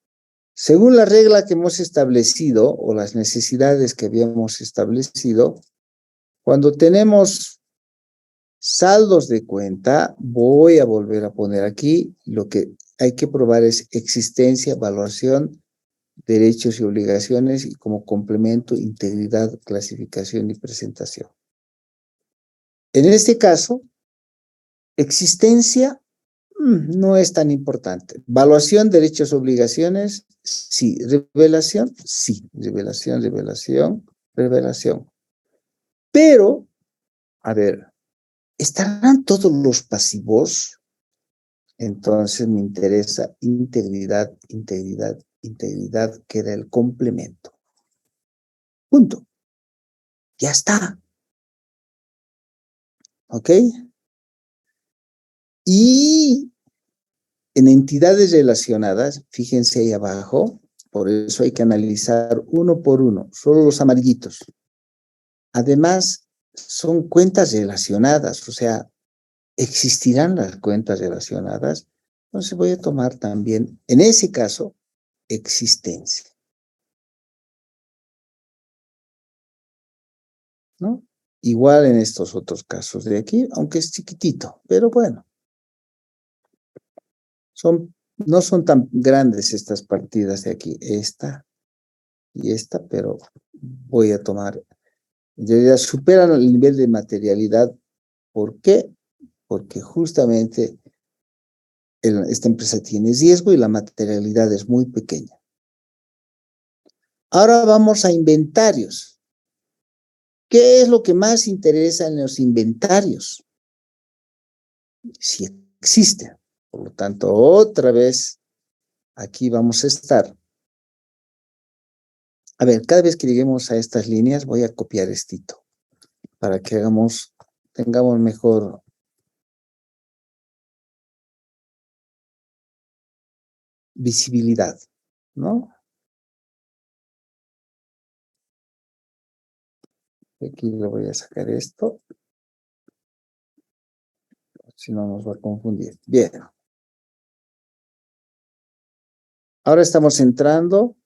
Según la regla que hemos establecido o las necesidades que habíamos establecido, cuando tenemos saldos de cuenta, voy a volver a poner aquí, lo que hay que probar es existencia, evaluación, derechos y obligaciones y como complemento, integridad, clasificación y presentación. En este caso, existencia no es tan importante. Evaluación, derechos, obligaciones, sí. Revelación, sí. Revelación, revelación, revelación. Pero, a ver, ¿estarán todos los pasivos? Entonces me interesa integridad, integridad, integridad, que era el complemento. Punto. Ya está. ¿Ok? Y en entidades relacionadas, fíjense ahí abajo, por eso hay que analizar uno por uno, solo los amarillitos. Además, son cuentas relacionadas, o sea, ¿existirán las cuentas relacionadas? Entonces voy a tomar también, en ese caso, existencia. ¿No? Igual en estos otros casos de aquí, aunque es chiquitito, pero bueno. No son tan grandes estas partidas de aquí, esta y esta, pero voy a tomar, en realidad superan el nivel de materialidad. ¿Por qué? Porque justamente esta empresa tiene riesgo y la materialidad es muy pequeña. Ahora vamos a inventarios. ¿Qué es lo que más interesa en los inventarios? Si existen. Por lo tanto, otra vez, aquí vamos a estar. A ver, cada vez que lleguemos a estas líneas, voy a copiar estito para que tengamos mejor visibilidad, ¿no? Aquí le voy a sacar esto, si no nos va a confundir. Bien. Ahora estamos entrando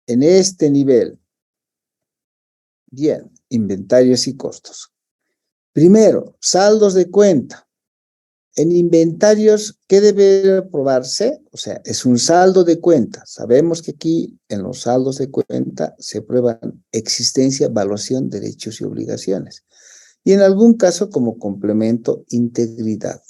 en este nivel. Bien, inventarios y costos. Primero, saldos de cuenta. En inventarios, ¿qué debe probarse? O sea, es un saldo de cuenta. Sabemos que aquí en los saldos de cuenta se prueban existencia, evaluación, derechos y obligaciones. Y en algún caso, como complemento, integridad.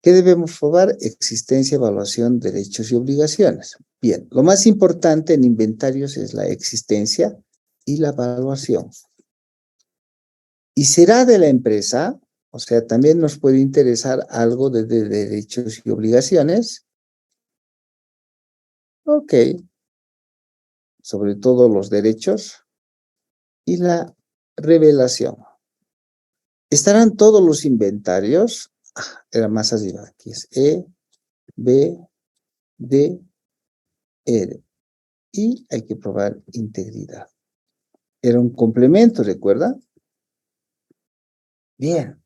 ¿Qué debemos probar? Existencia, evaluación, derechos y obligaciones. Bien, lo más importante en inventarios es la existencia y la evaluación. Y será de la empresa, o sea, también nos puede interesar algo de derechos y obligaciones. Ok, sobre todo los derechos y la revelación. ¿Estarán todos los inventarios? Era más arriba, aquí es E, B, D, R. Y hay que probar integridad. Era un complemento, ¿recuerda? Bien.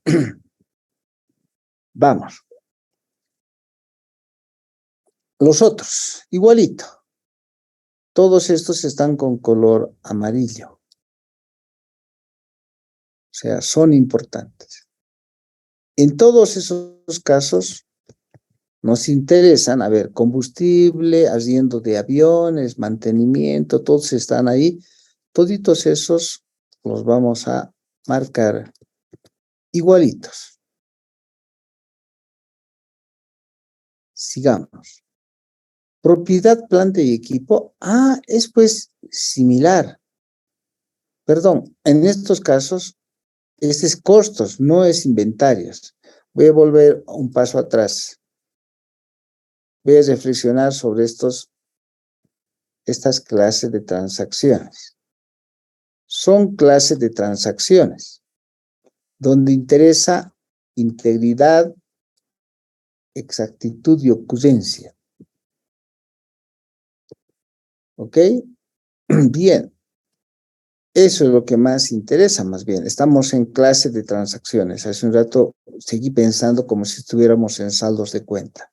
Vamos. Los otros, igualito. Todos estos están con color amarillo. O sea, son importantes. En todos esos casos nos interesan, a ver, combustible, arriendo de aviones, mantenimiento, todos están ahí. Toditos esos los vamos a marcar igualitos. Sigamos. Propiedad, planta y equipo. Es pues similar. Perdón, en estos casos, este es costos, no es inventarios. Voy a volver un paso atrás. Voy a reflexionar sobre estas clases de transacciones. Son clases de transacciones donde interesa integridad, exactitud y ocurrencia. ¿Ok? Bien. Eso es lo que más interesa, más bien. Estamos en clase de transacciones. Hace un rato seguí pensando como si estuviéramos en saldos de cuenta,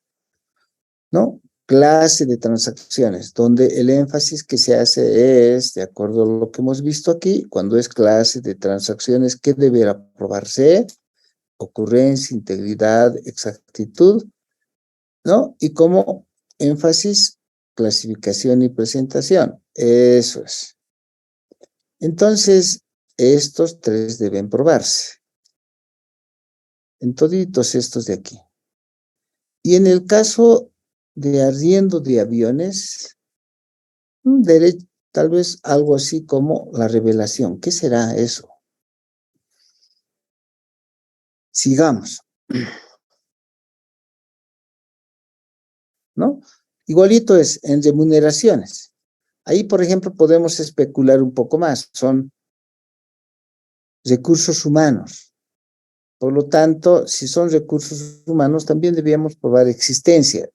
¿no? Clase de transacciones, donde el énfasis que se hace es, de acuerdo a lo que hemos visto aquí, cuando es clase de transacciones, ¿qué deberá probarse? Ocurrencia, integridad, exactitud, ¿no? Y como énfasis, clasificación y presentación. Eso es. Entonces, estos tres deben probarse. En toditos estos de aquí. Y en el caso de arriendo de aviones, tal vez algo así como la revelación. ¿Qué será eso? Sigamos, ¿no? Igualito es en remuneraciones. Ahí, por ejemplo, podemos especular un poco más. Son recursos humanos. Por lo tanto, si son recursos humanos, también debíamos probar existencia.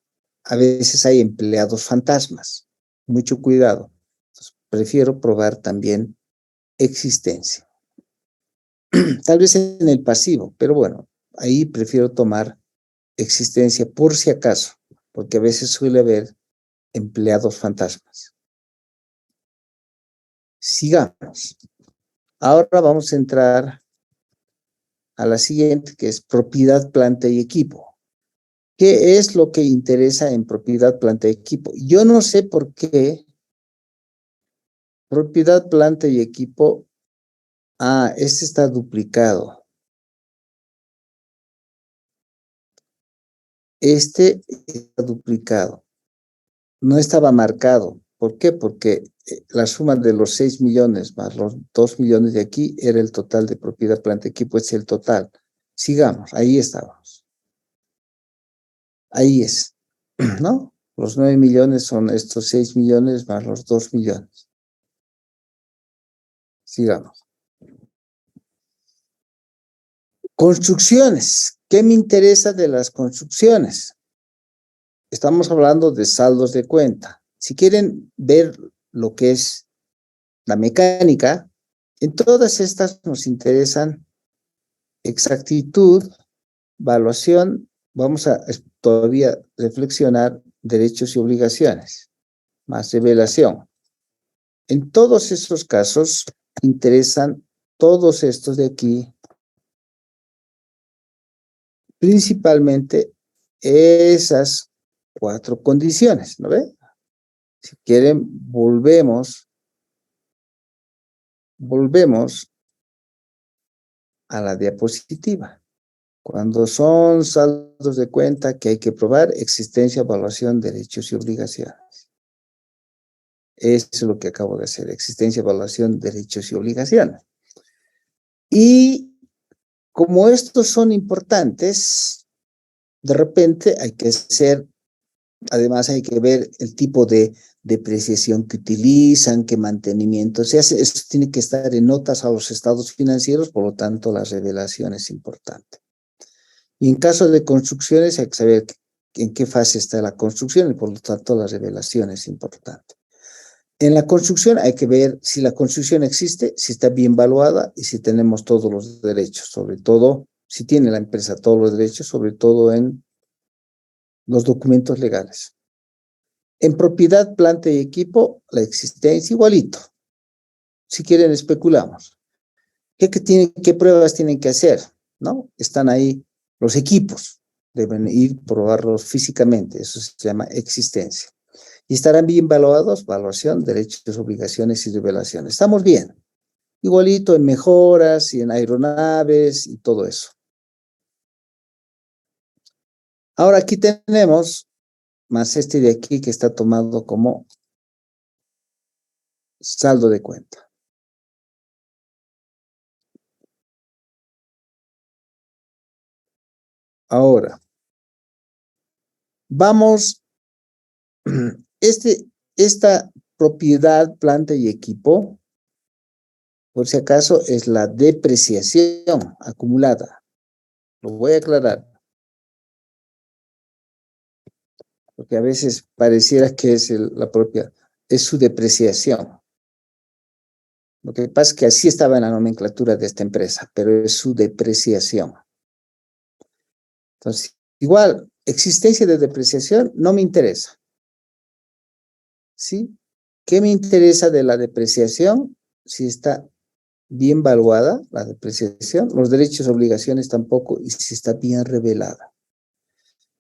A veces hay empleados fantasmas. Mucho cuidado. Entonces, prefiero probar también existencia. Tal vez en el pasivo, pero bueno, ahí prefiero tomar existencia por si acaso, porque a veces suele haber empleados fantasmas. Sigamos. Ahora vamos a entrar a la siguiente, que es propiedad, planta y equipo. ¿Qué es lo que interesa en propiedad, planta y equipo? Yo no sé por qué propiedad, planta y equipo. Este está duplicado. Este está duplicado. No estaba marcado. ¿Por qué? Porque la suma de los 6 millones más los 2 millones de aquí era el total de propiedad, planta y equipo, es el total. Sigamos, ahí estábamos. Ahí es, ¿no? Los 9 millones son estos 6 millones más los 2 millones. Sigamos. Construcciones. ¿Qué me interesa de las construcciones? Estamos hablando de saldos de cuenta. Si quieren ver lo que es la mecánica, en todas estas nos interesan exactitud, valuación, vamos a todavía reflexionar derechos y obligaciones, más revelación. En todos esos casos interesan todos estos de aquí, principalmente esas 4 condiciones, ¿no ve? Si quieren, volvemos a la diapositiva. Cuando son saldos de cuenta que hay que probar, existencia, evaluación, derechos y obligaciones. Eso es lo que acabo de hacer, existencia, evaluación, derechos y obligaciones. Y como estos son importantes, de repente hay que hacer, además hay que ver el tipo de depreciación que utilizan, qué mantenimiento se hace. Eso tiene que estar en notas a los estados financieros, por lo tanto la revelación es importante. Y en caso de construcciones hay que saber en qué fase está la construcción y por lo tanto la revelación es importante. En la construcción hay que ver si la construcción existe, si está bien valuada y si tenemos todos los derechos, sobre todo si tiene la empresa todos los derechos, sobre todo en los documentos legales. En propiedad, planta y equipo, la existencia igualito. Si quieren, especulamos. ¿Qué pruebas tienen que hacer? ¿No? Están ahí los equipos. Deben ir probarlos físicamente. Eso se llama existencia. Y estarán bien valuados, valuación, derechos, obligaciones y revelaciones. Estamos bien. Igualito en mejoras y en aeronaves y todo eso. Ahora aquí tenemos más este de aquí que está tomado como saldo de cuenta. Ahora, vamos, esta propiedad, planta y equipo, por si acaso, es la depreciación acumulada. Lo voy a aclarar. Porque a veces pareciera que es la propia, es su depreciación. Lo que pasa es que así estaba en la nomenclatura de esta empresa, pero es su depreciación. Entonces, igual, existencia de depreciación no me interesa. ¿Sí? ¿Qué me interesa de la depreciación? Si está bien valuada la depreciación, los derechos y obligaciones tampoco, y si está bien revelada.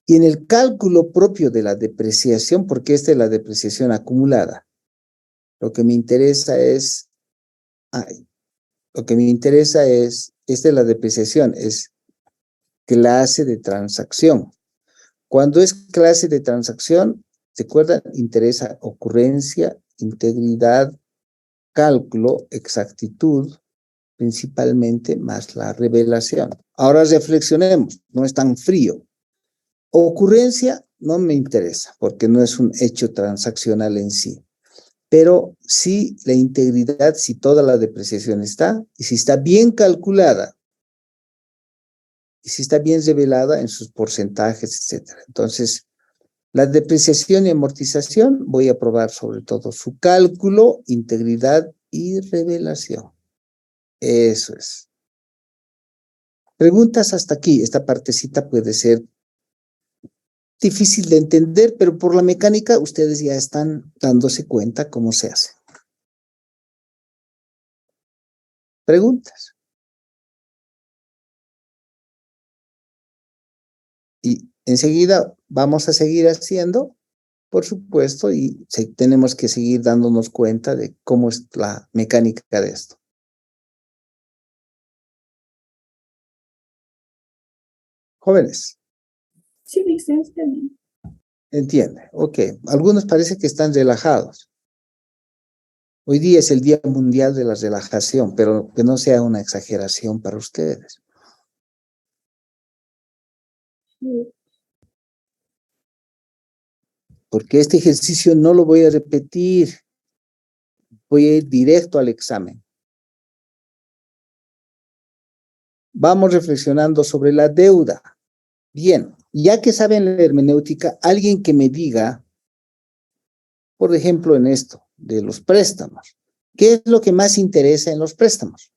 Y en el cálculo propio de la depreciación, porque esta es la depreciación acumulada, lo que me interesa es, esta es la depreciación, es clase de transacción. Cuando es clase de transacción, recuerdan, interesa ocurrencia, integridad, cálculo, exactitud, principalmente, más la revelación. Ahora reflexionemos, no es tan frío. Ocurrencia no me interesa, porque no es un hecho transaccional en sí. Pero sí la integridad, si toda la depreciación está, y si está bien calculada, y si está bien revelada en sus porcentajes, etcétera. Entonces, la depreciación y amortización, voy a probar sobre todo su cálculo, integridad y revelación. Eso es. Preguntas hasta aquí. Esta partecita puede ser difícil de entender, pero por la mecánica ustedes ya están dándose cuenta cómo se hace. Preguntas. Y enseguida vamos a seguir haciendo, por supuesto, y tenemos que seguir dándonos cuenta de cómo es la mecánica de esto. Jóvenes, Sí, licencia, está bien. entiende. Ok, algunos parece que están relajados. Hoy día es el Día Mundial de la Relajación, pero que no sea una exageración para ustedes. Sí. Porque este ejercicio no lo voy a repetir. Voy a ir directo al examen. Vamos reflexionando sobre la deuda. Bien, ya que saben la hermenéutica, alguien que me diga, por ejemplo, en esto, de los préstamos, ¿qué es lo que más interesa en los préstamos?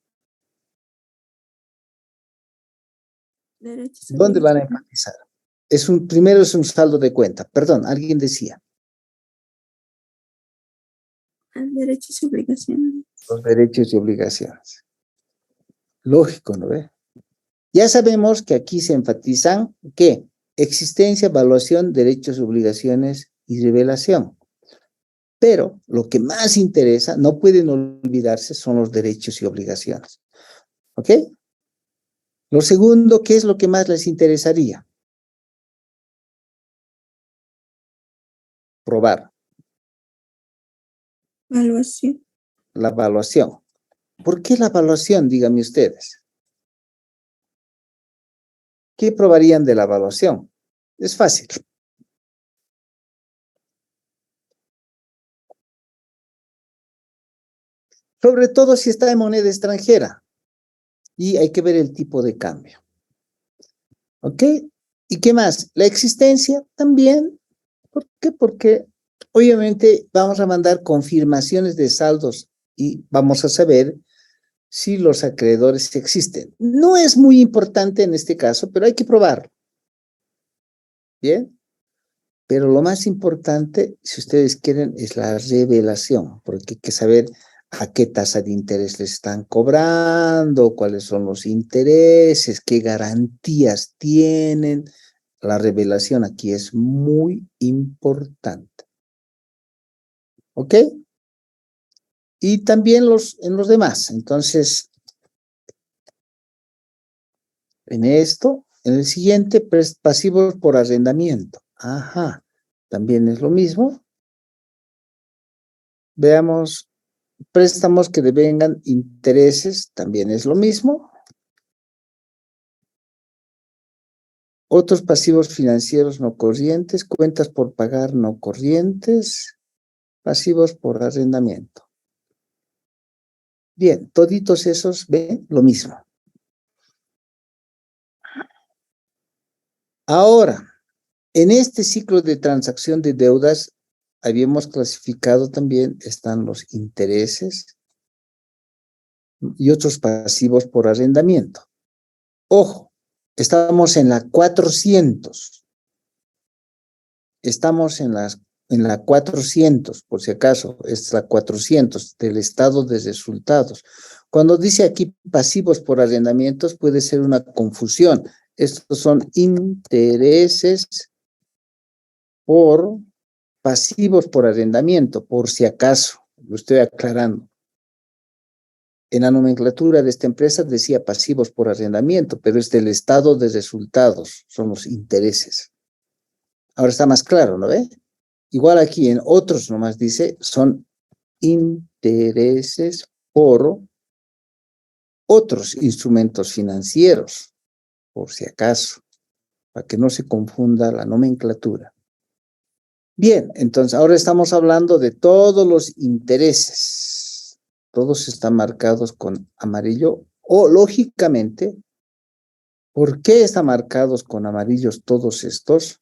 Derechos y ¿Dónde van a obligaciones. enfatizar? Primero es un saldo de cuenta. Perdón, alguien decía. Derechos y obligaciones. Los derechos y obligaciones. Lógico, ¿no ve? Ya sabemos que aquí se enfatizan ¿qué? Existencia, evaluación, derechos, obligaciones y revelación. Pero lo que más interesa, no pueden olvidarse, son los derechos y obligaciones. ¿Ok? Lo segundo, ¿qué es lo que más les interesaría? Probar Evaluación. la evaluación. ¿Por qué la evaluación? Díganme ustedes. ¿Qué probarían de la evaluación? Es fácil. Sobre todo si está en moneda extranjera. Y hay que ver el tipo de cambio. ¿Ok? ¿Y qué más? La existencia también. ¿Por qué? Porque obviamente vamos a mandar confirmaciones de saldos y vamos a saber si los acreedores existen. No es muy importante en este caso, pero hay que probarlo. ¿Bien? Pero lo más importante, si ustedes quieren, es la revelación, porque hay que saber a qué tasa de interés les están cobrando, cuáles son los intereses, qué garantías tienen. La revelación aquí es muy importante. ¿Ok? Y también en los demás. Entonces, en esto, en el siguiente, pasivos por arrendamiento. Ajá, también es lo mismo. Veamos, préstamos que devengan intereses, también es lo mismo. Otros pasivos financieros no corrientes, cuentas por pagar no corrientes, pasivos por arrendamiento. Bien, toditos esos ven lo mismo. Ahora, en este ciclo de transacción de deudas, habíamos clasificado también, están los intereses y otros pasivos por arrendamiento. Ojo, estamos en la 400. Estamos en la 400, por si acaso, es la 400 del estado de resultados. Cuando dice aquí pasivos por arrendamientos, puede ser una confusión. Estos son intereses por pasivos por arrendamiento, por si acaso, lo estoy aclarando. En la nomenclatura de esta empresa decía pasivos por arrendamiento, pero es del estado de resultados, son los intereses. Ahora está más claro, ¿no ve? Igual aquí en otros nomás dice, son intereses por otros instrumentos financieros, por si acaso, para que no se confunda la nomenclatura. Bien, entonces ahora estamos hablando de todos los intereses. Todos están marcados con amarillo o lógicamente, ¿por qué están marcados con amarillos todos estos?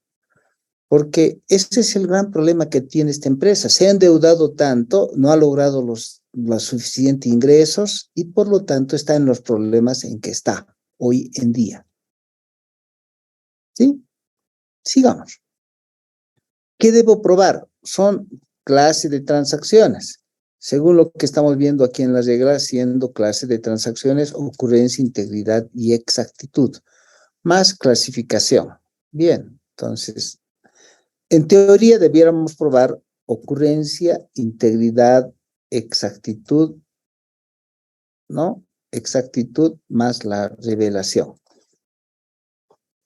Porque ese es el gran problema que tiene esta empresa. Se ha endeudado tanto, no ha logrado los suficientes ingresos y por lo tanto está en los problemas en que está hoy en día. ¿Sí? Sigamos. ¿Qué debo probar? Son clase de transacciones. Según lo que estamos viendo aquí en las reglas, siendo clase de transacciones, ocurrencia, integridad y exactitud, más clasificación. Bien, entonces, en teoría debiéramos probar ocurrencia, integridad, exactitud, ¿no? Exactitud más la revelación.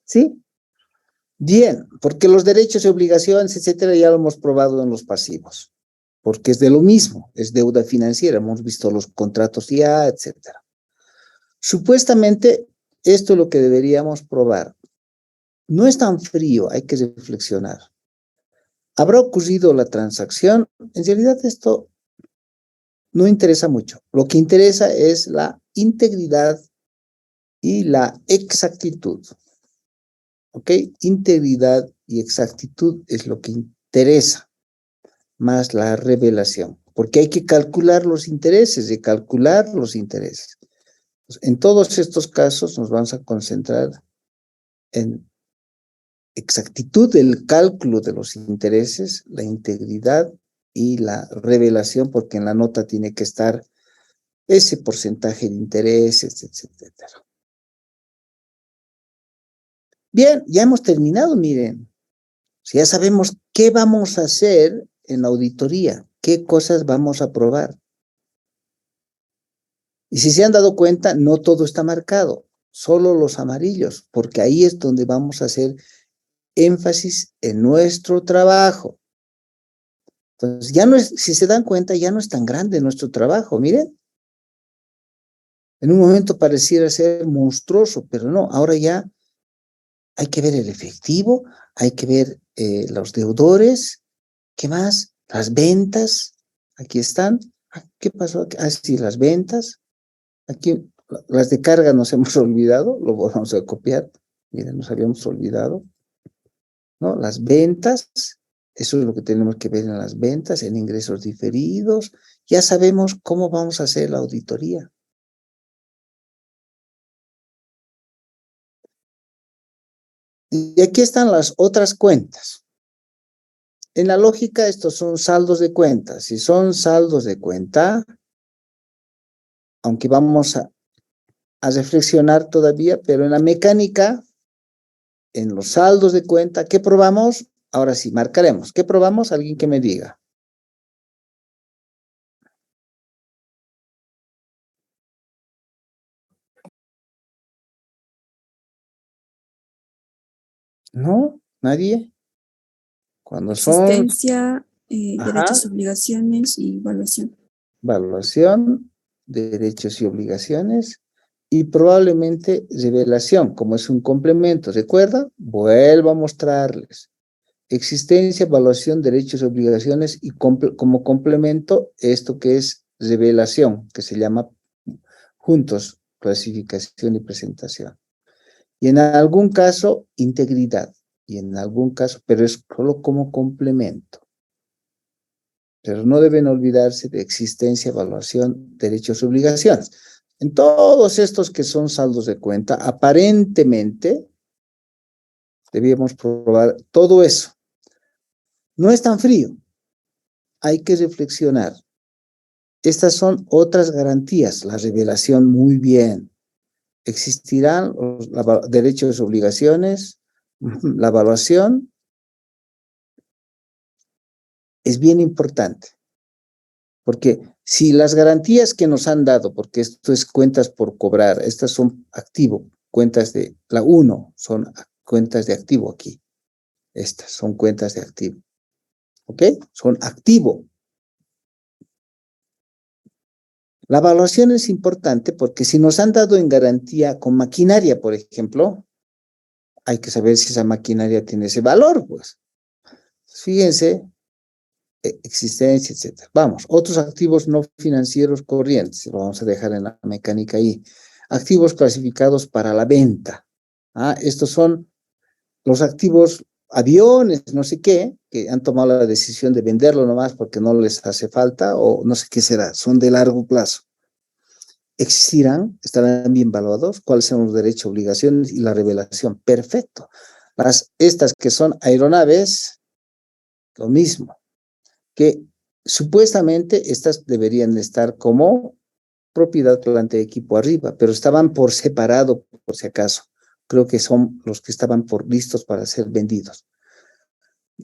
¿Sí? Bien, porque los derechos y obligaciones, etcétera, ya lo hemos probado en los pasivos. Porque es de lo mismo, es deuda financiera, hemos visto los contratos ya, etcétera. Supuestamente, esto es lo que deberíamos probar. No es tan frío, hay que reflexionar. ¿Habrá ocurrido la transacción? En realidad esto no interesa mucho. Lo que interesa es la integridad y la exactitud. ¿Ok? Integridad y exactitud es lo que interesa, más la revelación. Porque hay que calcular los intereses, de calcular los intereses. En todos estos casos nos vamos a concentrar en exactitud del cálculo de los intereses, la integridad y la revelación, porque en la nota tiene que estar ese porcentaje de intereses, etcétera. Bien, ya hemos terminado, miren. Ya sabemos qué vamos a hacer en la auditoría, qué cosas vamos a probar. Y si se han dado cuenta, no todo está marcado, solo los amarillos, porque ahí es donde vamos a hacer énfasis en nuestro trabajo. Entonces, ya no es, si se dan cuenta, ya no es tan grande nuestro trabajo, miren. En un momento pareciera ser monstruoso, pero no, ahora ya hay que ver el efectivo, hay que ver los deudores, ¿qué más? Las ventas, aquí están. ¿Qué pasó aquí? Ah, sí, las ventas. Aquí, las de carga nos hemos olvidado, lo vamos a copiar. Miren, nos habíamos olvidado, ¿no? Las ventas, eso es lo que tenemos que ver en las ventas, en ingresos diferidos. Ya sabemos cómo vamos a hacer la auditoría. Y aquí están las otras cuentas. En la lógica, estos son saldos de cuenta. Si son saldos de cuenta, aunque vamos a reflexionar todavía, pero en la mecánica, en los saldos de cuenta, ¿qué probamos? Ahora sí, marcaremos. ¿Qué probamos? Alguien que me diga. ¿No? ¿Nadie? Cuando son, Existencia, derechos, obligaciones y evaluación. Evaluación, derechos y obligaciones, y probablemente revelación, como es un complemento. ¿Recuerda? Vuelvo a mostrarles. Existencia, evaluación, derechos y obligaciones, y como complemento, esto que es revelación, que se llama juntos, clasificación y presentación. Y en algún caso, integridad. Y en algún caso, pero es solo como complemento. Pero no deben olvidarse de existencia, evaluación, derechos y obligaciones. En todos estos que son saldos de cuenta, aparentemente debíamos probar todo eso. No es tan frío. Hay que reflexionar. Estas son otras garantías. La revelación, muy bien. Existirán los derechos y obligaciones. La evaluación es bien importante. Porque si las garantías que nos han dado, porque esto es cuentas por cobrar, estas son activo, cuentas de la 1, son cuentas de activo aquí. Estas son cuentas de activo. ¿Ok? Son activo. La evaluación es importante porque si nos han dado en garantía con maquinaria, por ejemplo, hay que saber si esa maquinaria tiene ese valor, pues. Fíjense, existencia, etcétera. Vamos, otros activos no financieros corrientes, lo vamos a dejar en la mecánica ahí. Activos clasificados para la venta. Estos son los activos, aviones, no sé qué, que han tomado la decisión de venderlo nomás porque no les hace falta o no sé qué será, son de largo plazo. ¿Existirán? ¿Estarán bien evaluados? ¿Cuáles son los derechos, obligaciones y la revelación? Perfecto. Estas que son aeronaves, lo mismo, que supuestamente estas deberían estar como propiedad planta de equipo arriba, pero estaban por separado, por si acaso. Creo que son los que estaban por listos para ser vendidos.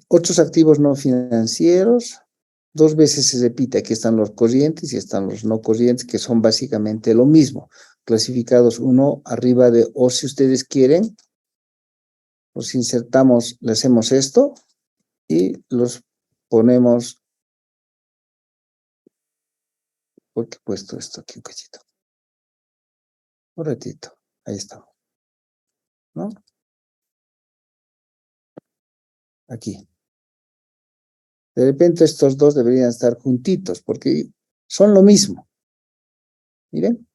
Otros activos no financieros, 2 veces se repite, aquí están los corrientes y están los no corrientes, que son básicamente lo mismo, clasificados uno arriba de, o si ustedes quieren, los insertamos, le hacemos esto y los ponemos, porque he puesto esto aquí un cachito, un ratito, ahí estamos, ¿no? Aquí. De repente estos dos deberían estar juntitos, porque son lo mismo. Miren,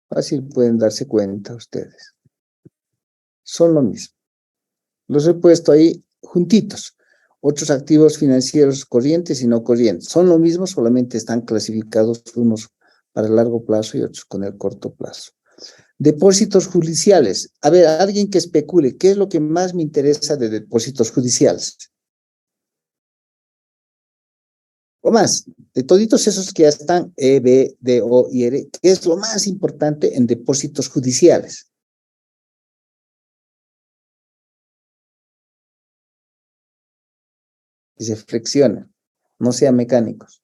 fácil pueden darse cuenta ustedes. Son lo mismo. Los he puesto ahí juntitos. Otros activos financieros corrientes y no corrientes. Son lo mismo, solamente están clasificados unos para el largo plazo y otros con el corto plazo. Depósitos judiciales. A ver, alguien que especule, ¿qué es lo que más me interesa de depósitos judiciales? O más, de toditos esos que ya están E, B, D, O y R, ¿qué es lo más importante en depósitos judiciales? Que se flexionen, no sean mecánicos.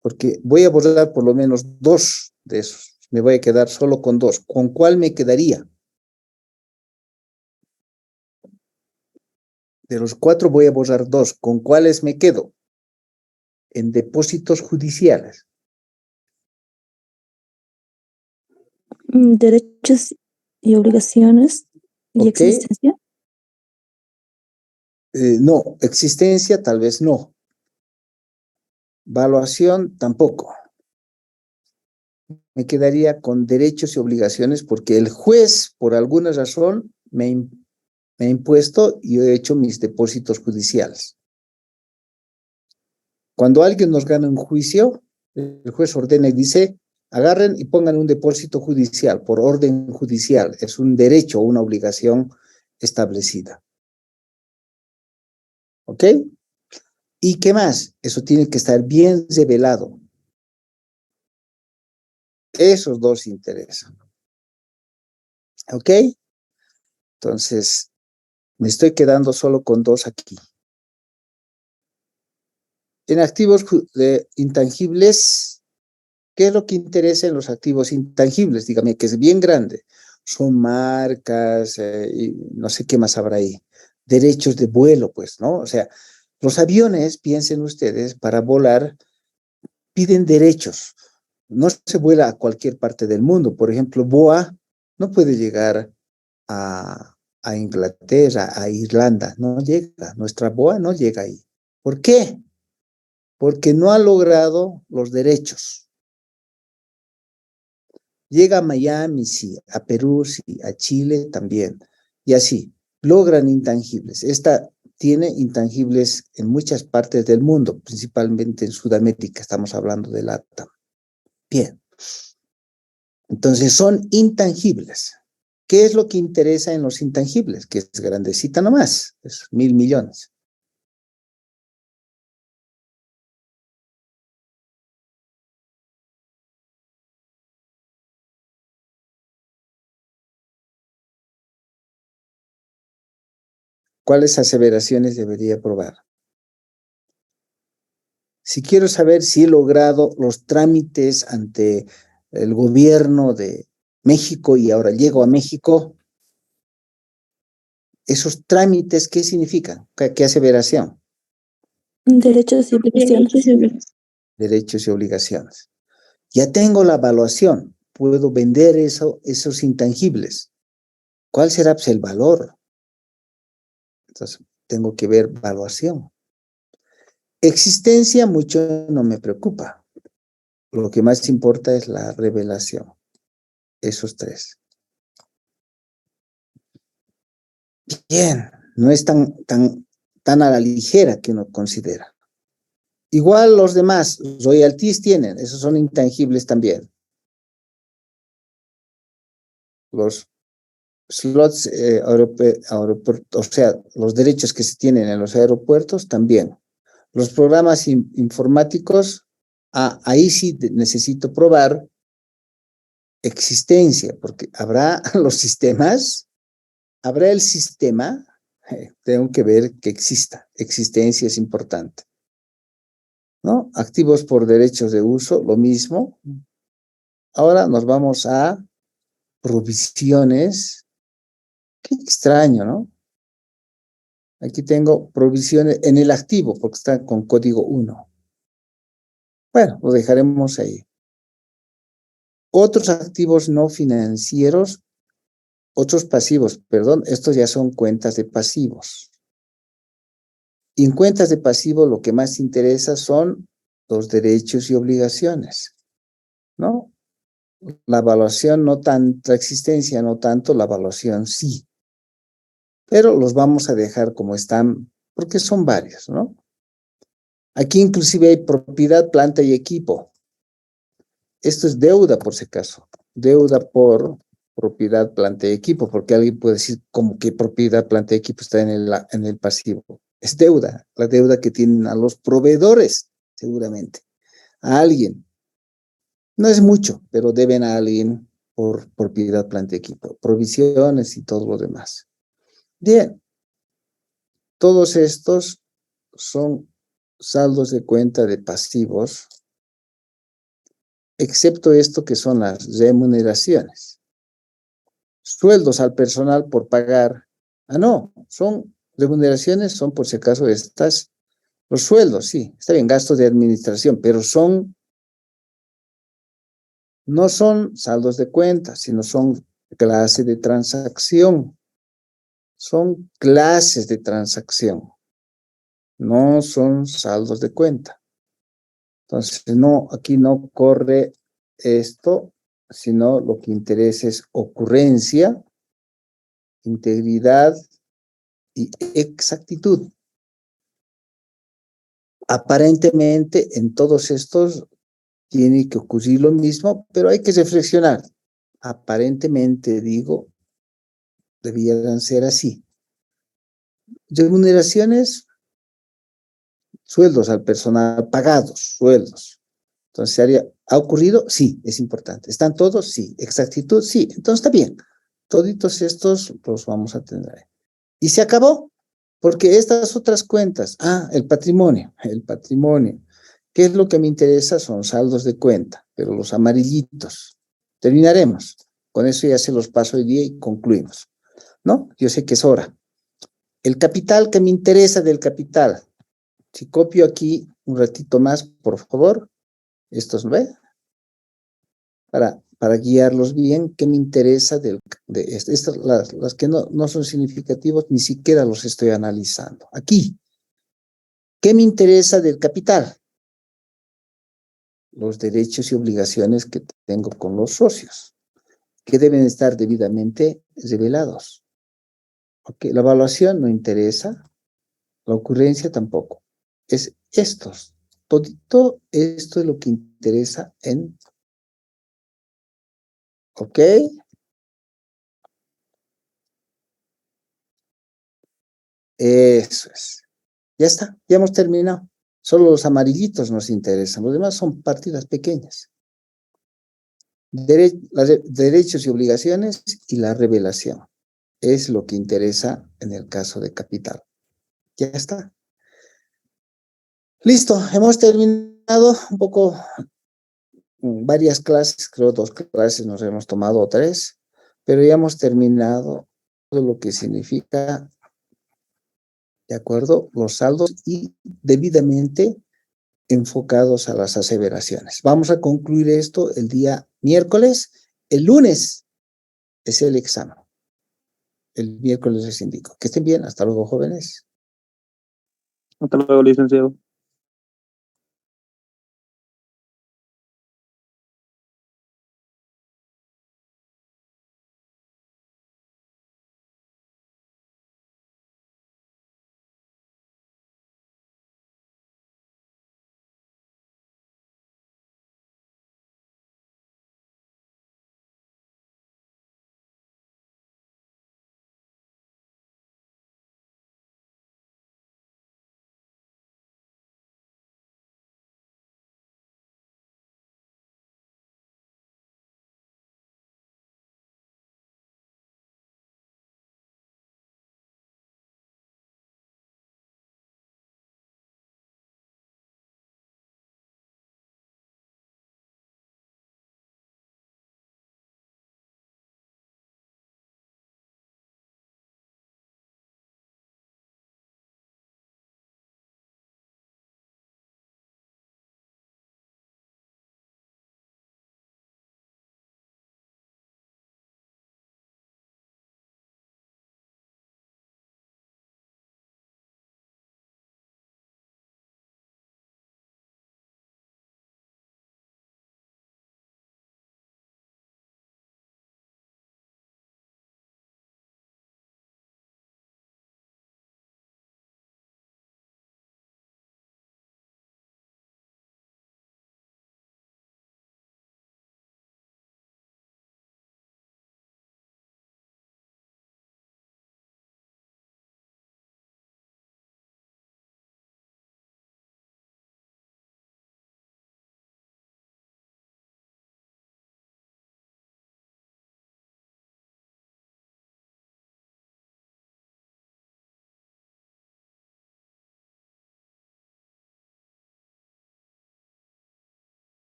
Porque voy a borrar por lo menos 2 de esos. Me voy a quedar solo con 2. ¿Con cuál me quedaría? De los 4 voy a borrar 2. ¿Con cuáles me quedo? En depósitos judiciales. Derechos y obligaciones y ¿Ok? existencia. No, existencia tal vez no. Valuación tampoco. Me quedaría con derechos y obligaciones porque el juez, por alguna razón, me ha impuesto y he hecho mis depósitos judiciales. Cuando alguien nos gana un juicio, el juez ordena y dice, agarren y pongan un depósito judicial por orden judicial. Es un derecho o una obligación establecida. ¿Ok? ¿Y qué más? Eso tiene que estar bien revelado. Esos dos interesan. ¿Ok? Entonces, me estoy quedando solo con 2 aquí. En activos intangibles, ¿qué es lo que interesa en los activos intangibles? Dígame, que es bien grande. Son marcas, y no sé qué más habrá ahí. Derechos de vuelo, pues, ¿no? O sea, los aviones, piensen ustedes, para volar, piden derechos. No se vuela a cualquier parte del mundo. Por ejemplo, BOA no puede llegar a Inglaterra, a Irlanda. No llega. Nuestra BOA no llega ahí. ¿Por qué? Porque no ha logrado los derechos. Llega a Miami, sí, a Perú, sí, a Chile también, y así, logran intangibles. Esta tiene intangibles en muchas partes del mundo, principalmente en Sudamérica, estamos hablando de LATAM. Bien, entonces son intangibles. ¿Qué es lo que interesa en los intangibles? Que es grandecita nomás, es 1.000 millones. ¿Cuáles aseveraciones debería probar? Si quiero saber si he logrado los trámites ante el gobierno de México y ahora llego a México, Esos trámites, ¿qué significan? ¿Qué aseveración? Derechos y obligaciones. Derechos y obligaciones. Ya tengo la evaluación, puedo vender esos intangibles. ¿Cuál será pues, el valor? Entonces, tengo que ver evaluación. Existencia mucho no me preocupa. Lo que más importa es la revelación. Esos tres. Bien, no es tan a la ligera que uno considera. Igual los demás, royalties tienen, esos son intangibles también. Los slots, o sea, los derechos que se tienen en los aeropuertos también. Los programas informáticos, ahí sí necesito probar existencia, porque habrá los sistemas, habrá el sistema, tengo que ver que exista, existencia es importante. ¿No? Activos por derechos de uso, lo mismo. Ahora nos vamos a provisiones. Qué extraño, ¿no? Aquí tengo provisiones en el activo, porque está con código 1. Bueno, lo dejaremos ahí. Otros activos no financieros, otros pasivos, perdón, estos ya son cuentas de pasivos. Y en cuentas de pasivo lo que más interesa son los derechos y obligaciones, ¿no? La evaluación no tanto, la existencia no tanto, la evaluación sí. Pero los vamos a dejar como están, porque son varios, ¿no? Aquí inclusive hay propiedad, planta y equipo. Esto es deuda, por si acaso. Deuda por propiedad, planta y equipo, porque alguien puede decir como que propiedad, planta y equipo está en el pasivo. Es deuda, la deuda que tienen a los proveedores, seguramente. A alguien. No es mucho, pero deben a alguien por propiedad, planta y equipo. Provisiones y todo lo demás. Bien. Todos estos son saldos de cuenta de pasivos, excepto esto que son las remuneraciones. Sueldos al personal por pagar. No, son remuneraciones, son por si acaso estas, los sueldos, sí, está bien, gastos de administración, pero no son saldos de cuenta, sino son clase de transacción. Son clases de transacción, no son saldos de cuenta. Entonces, no, aquí no corre esto, sino lo que interesa es ocurrencia, integridad y exactitud. Aparentemente, en todos estos tiene que ocurrir lo mismo, pero hay que reflexionar. Aparentemente, digo, debieran ser así. Remuneraciones, sueldos al personal, pagados, sueldos. Entonces, ¿ha ocurrido? Sí, es importante. ¿Están todos? Sí. ¿Exactitud? Sí. Entonces, está bien. Toditos estos los vamos a tener. Y se acabó, porque estas otras cuentas, el patrimonio. ¿Qué es lo que me interesa? Son saldos de cuenta, pero los amarillitos. Terminaremos. Con eso ya se los paso hoy día y concluimos. ¿No? Yo sé que es hora. El capital que me interesa del capital. Si copio aquí un ratito más, por favor. Estos, ¿ve? Para guiarlos bien, ¿qué me interesa de estas? Las que no son significativos, ni siquiera los estoy analizando. Aquí, ¿qué me interesa del capital? Los derechos y obligaciones que tengo con los socios, que deben estar debidamente revelados. Okay, la evaluación no interesa, la ocurrencia tampoco. Es estos, todo esto es lo que interesa en, ¿ok? Eso es. Ya está, ya hemos terminado. Solo los amarillitos nos interesan, los demás son partidas pequeñas. Derechos y obligaciones y la revelación. Es lo que interesa en el caso de capital. Ya está. Listo, hemos terminado un poco, varias clases, creo 2 clases nos hemos tomado o 3, pero ya hemos terminado lo que significa, ¿de acuerdo? Los saldos y debidamente enfocados a las aseveraciones. Vamos a concluir esto el día miércoles. El lunes es el examen. El miércoles les indico. Que estén bien. Hasta luego, jóvenes. Hasta luego, licenciado.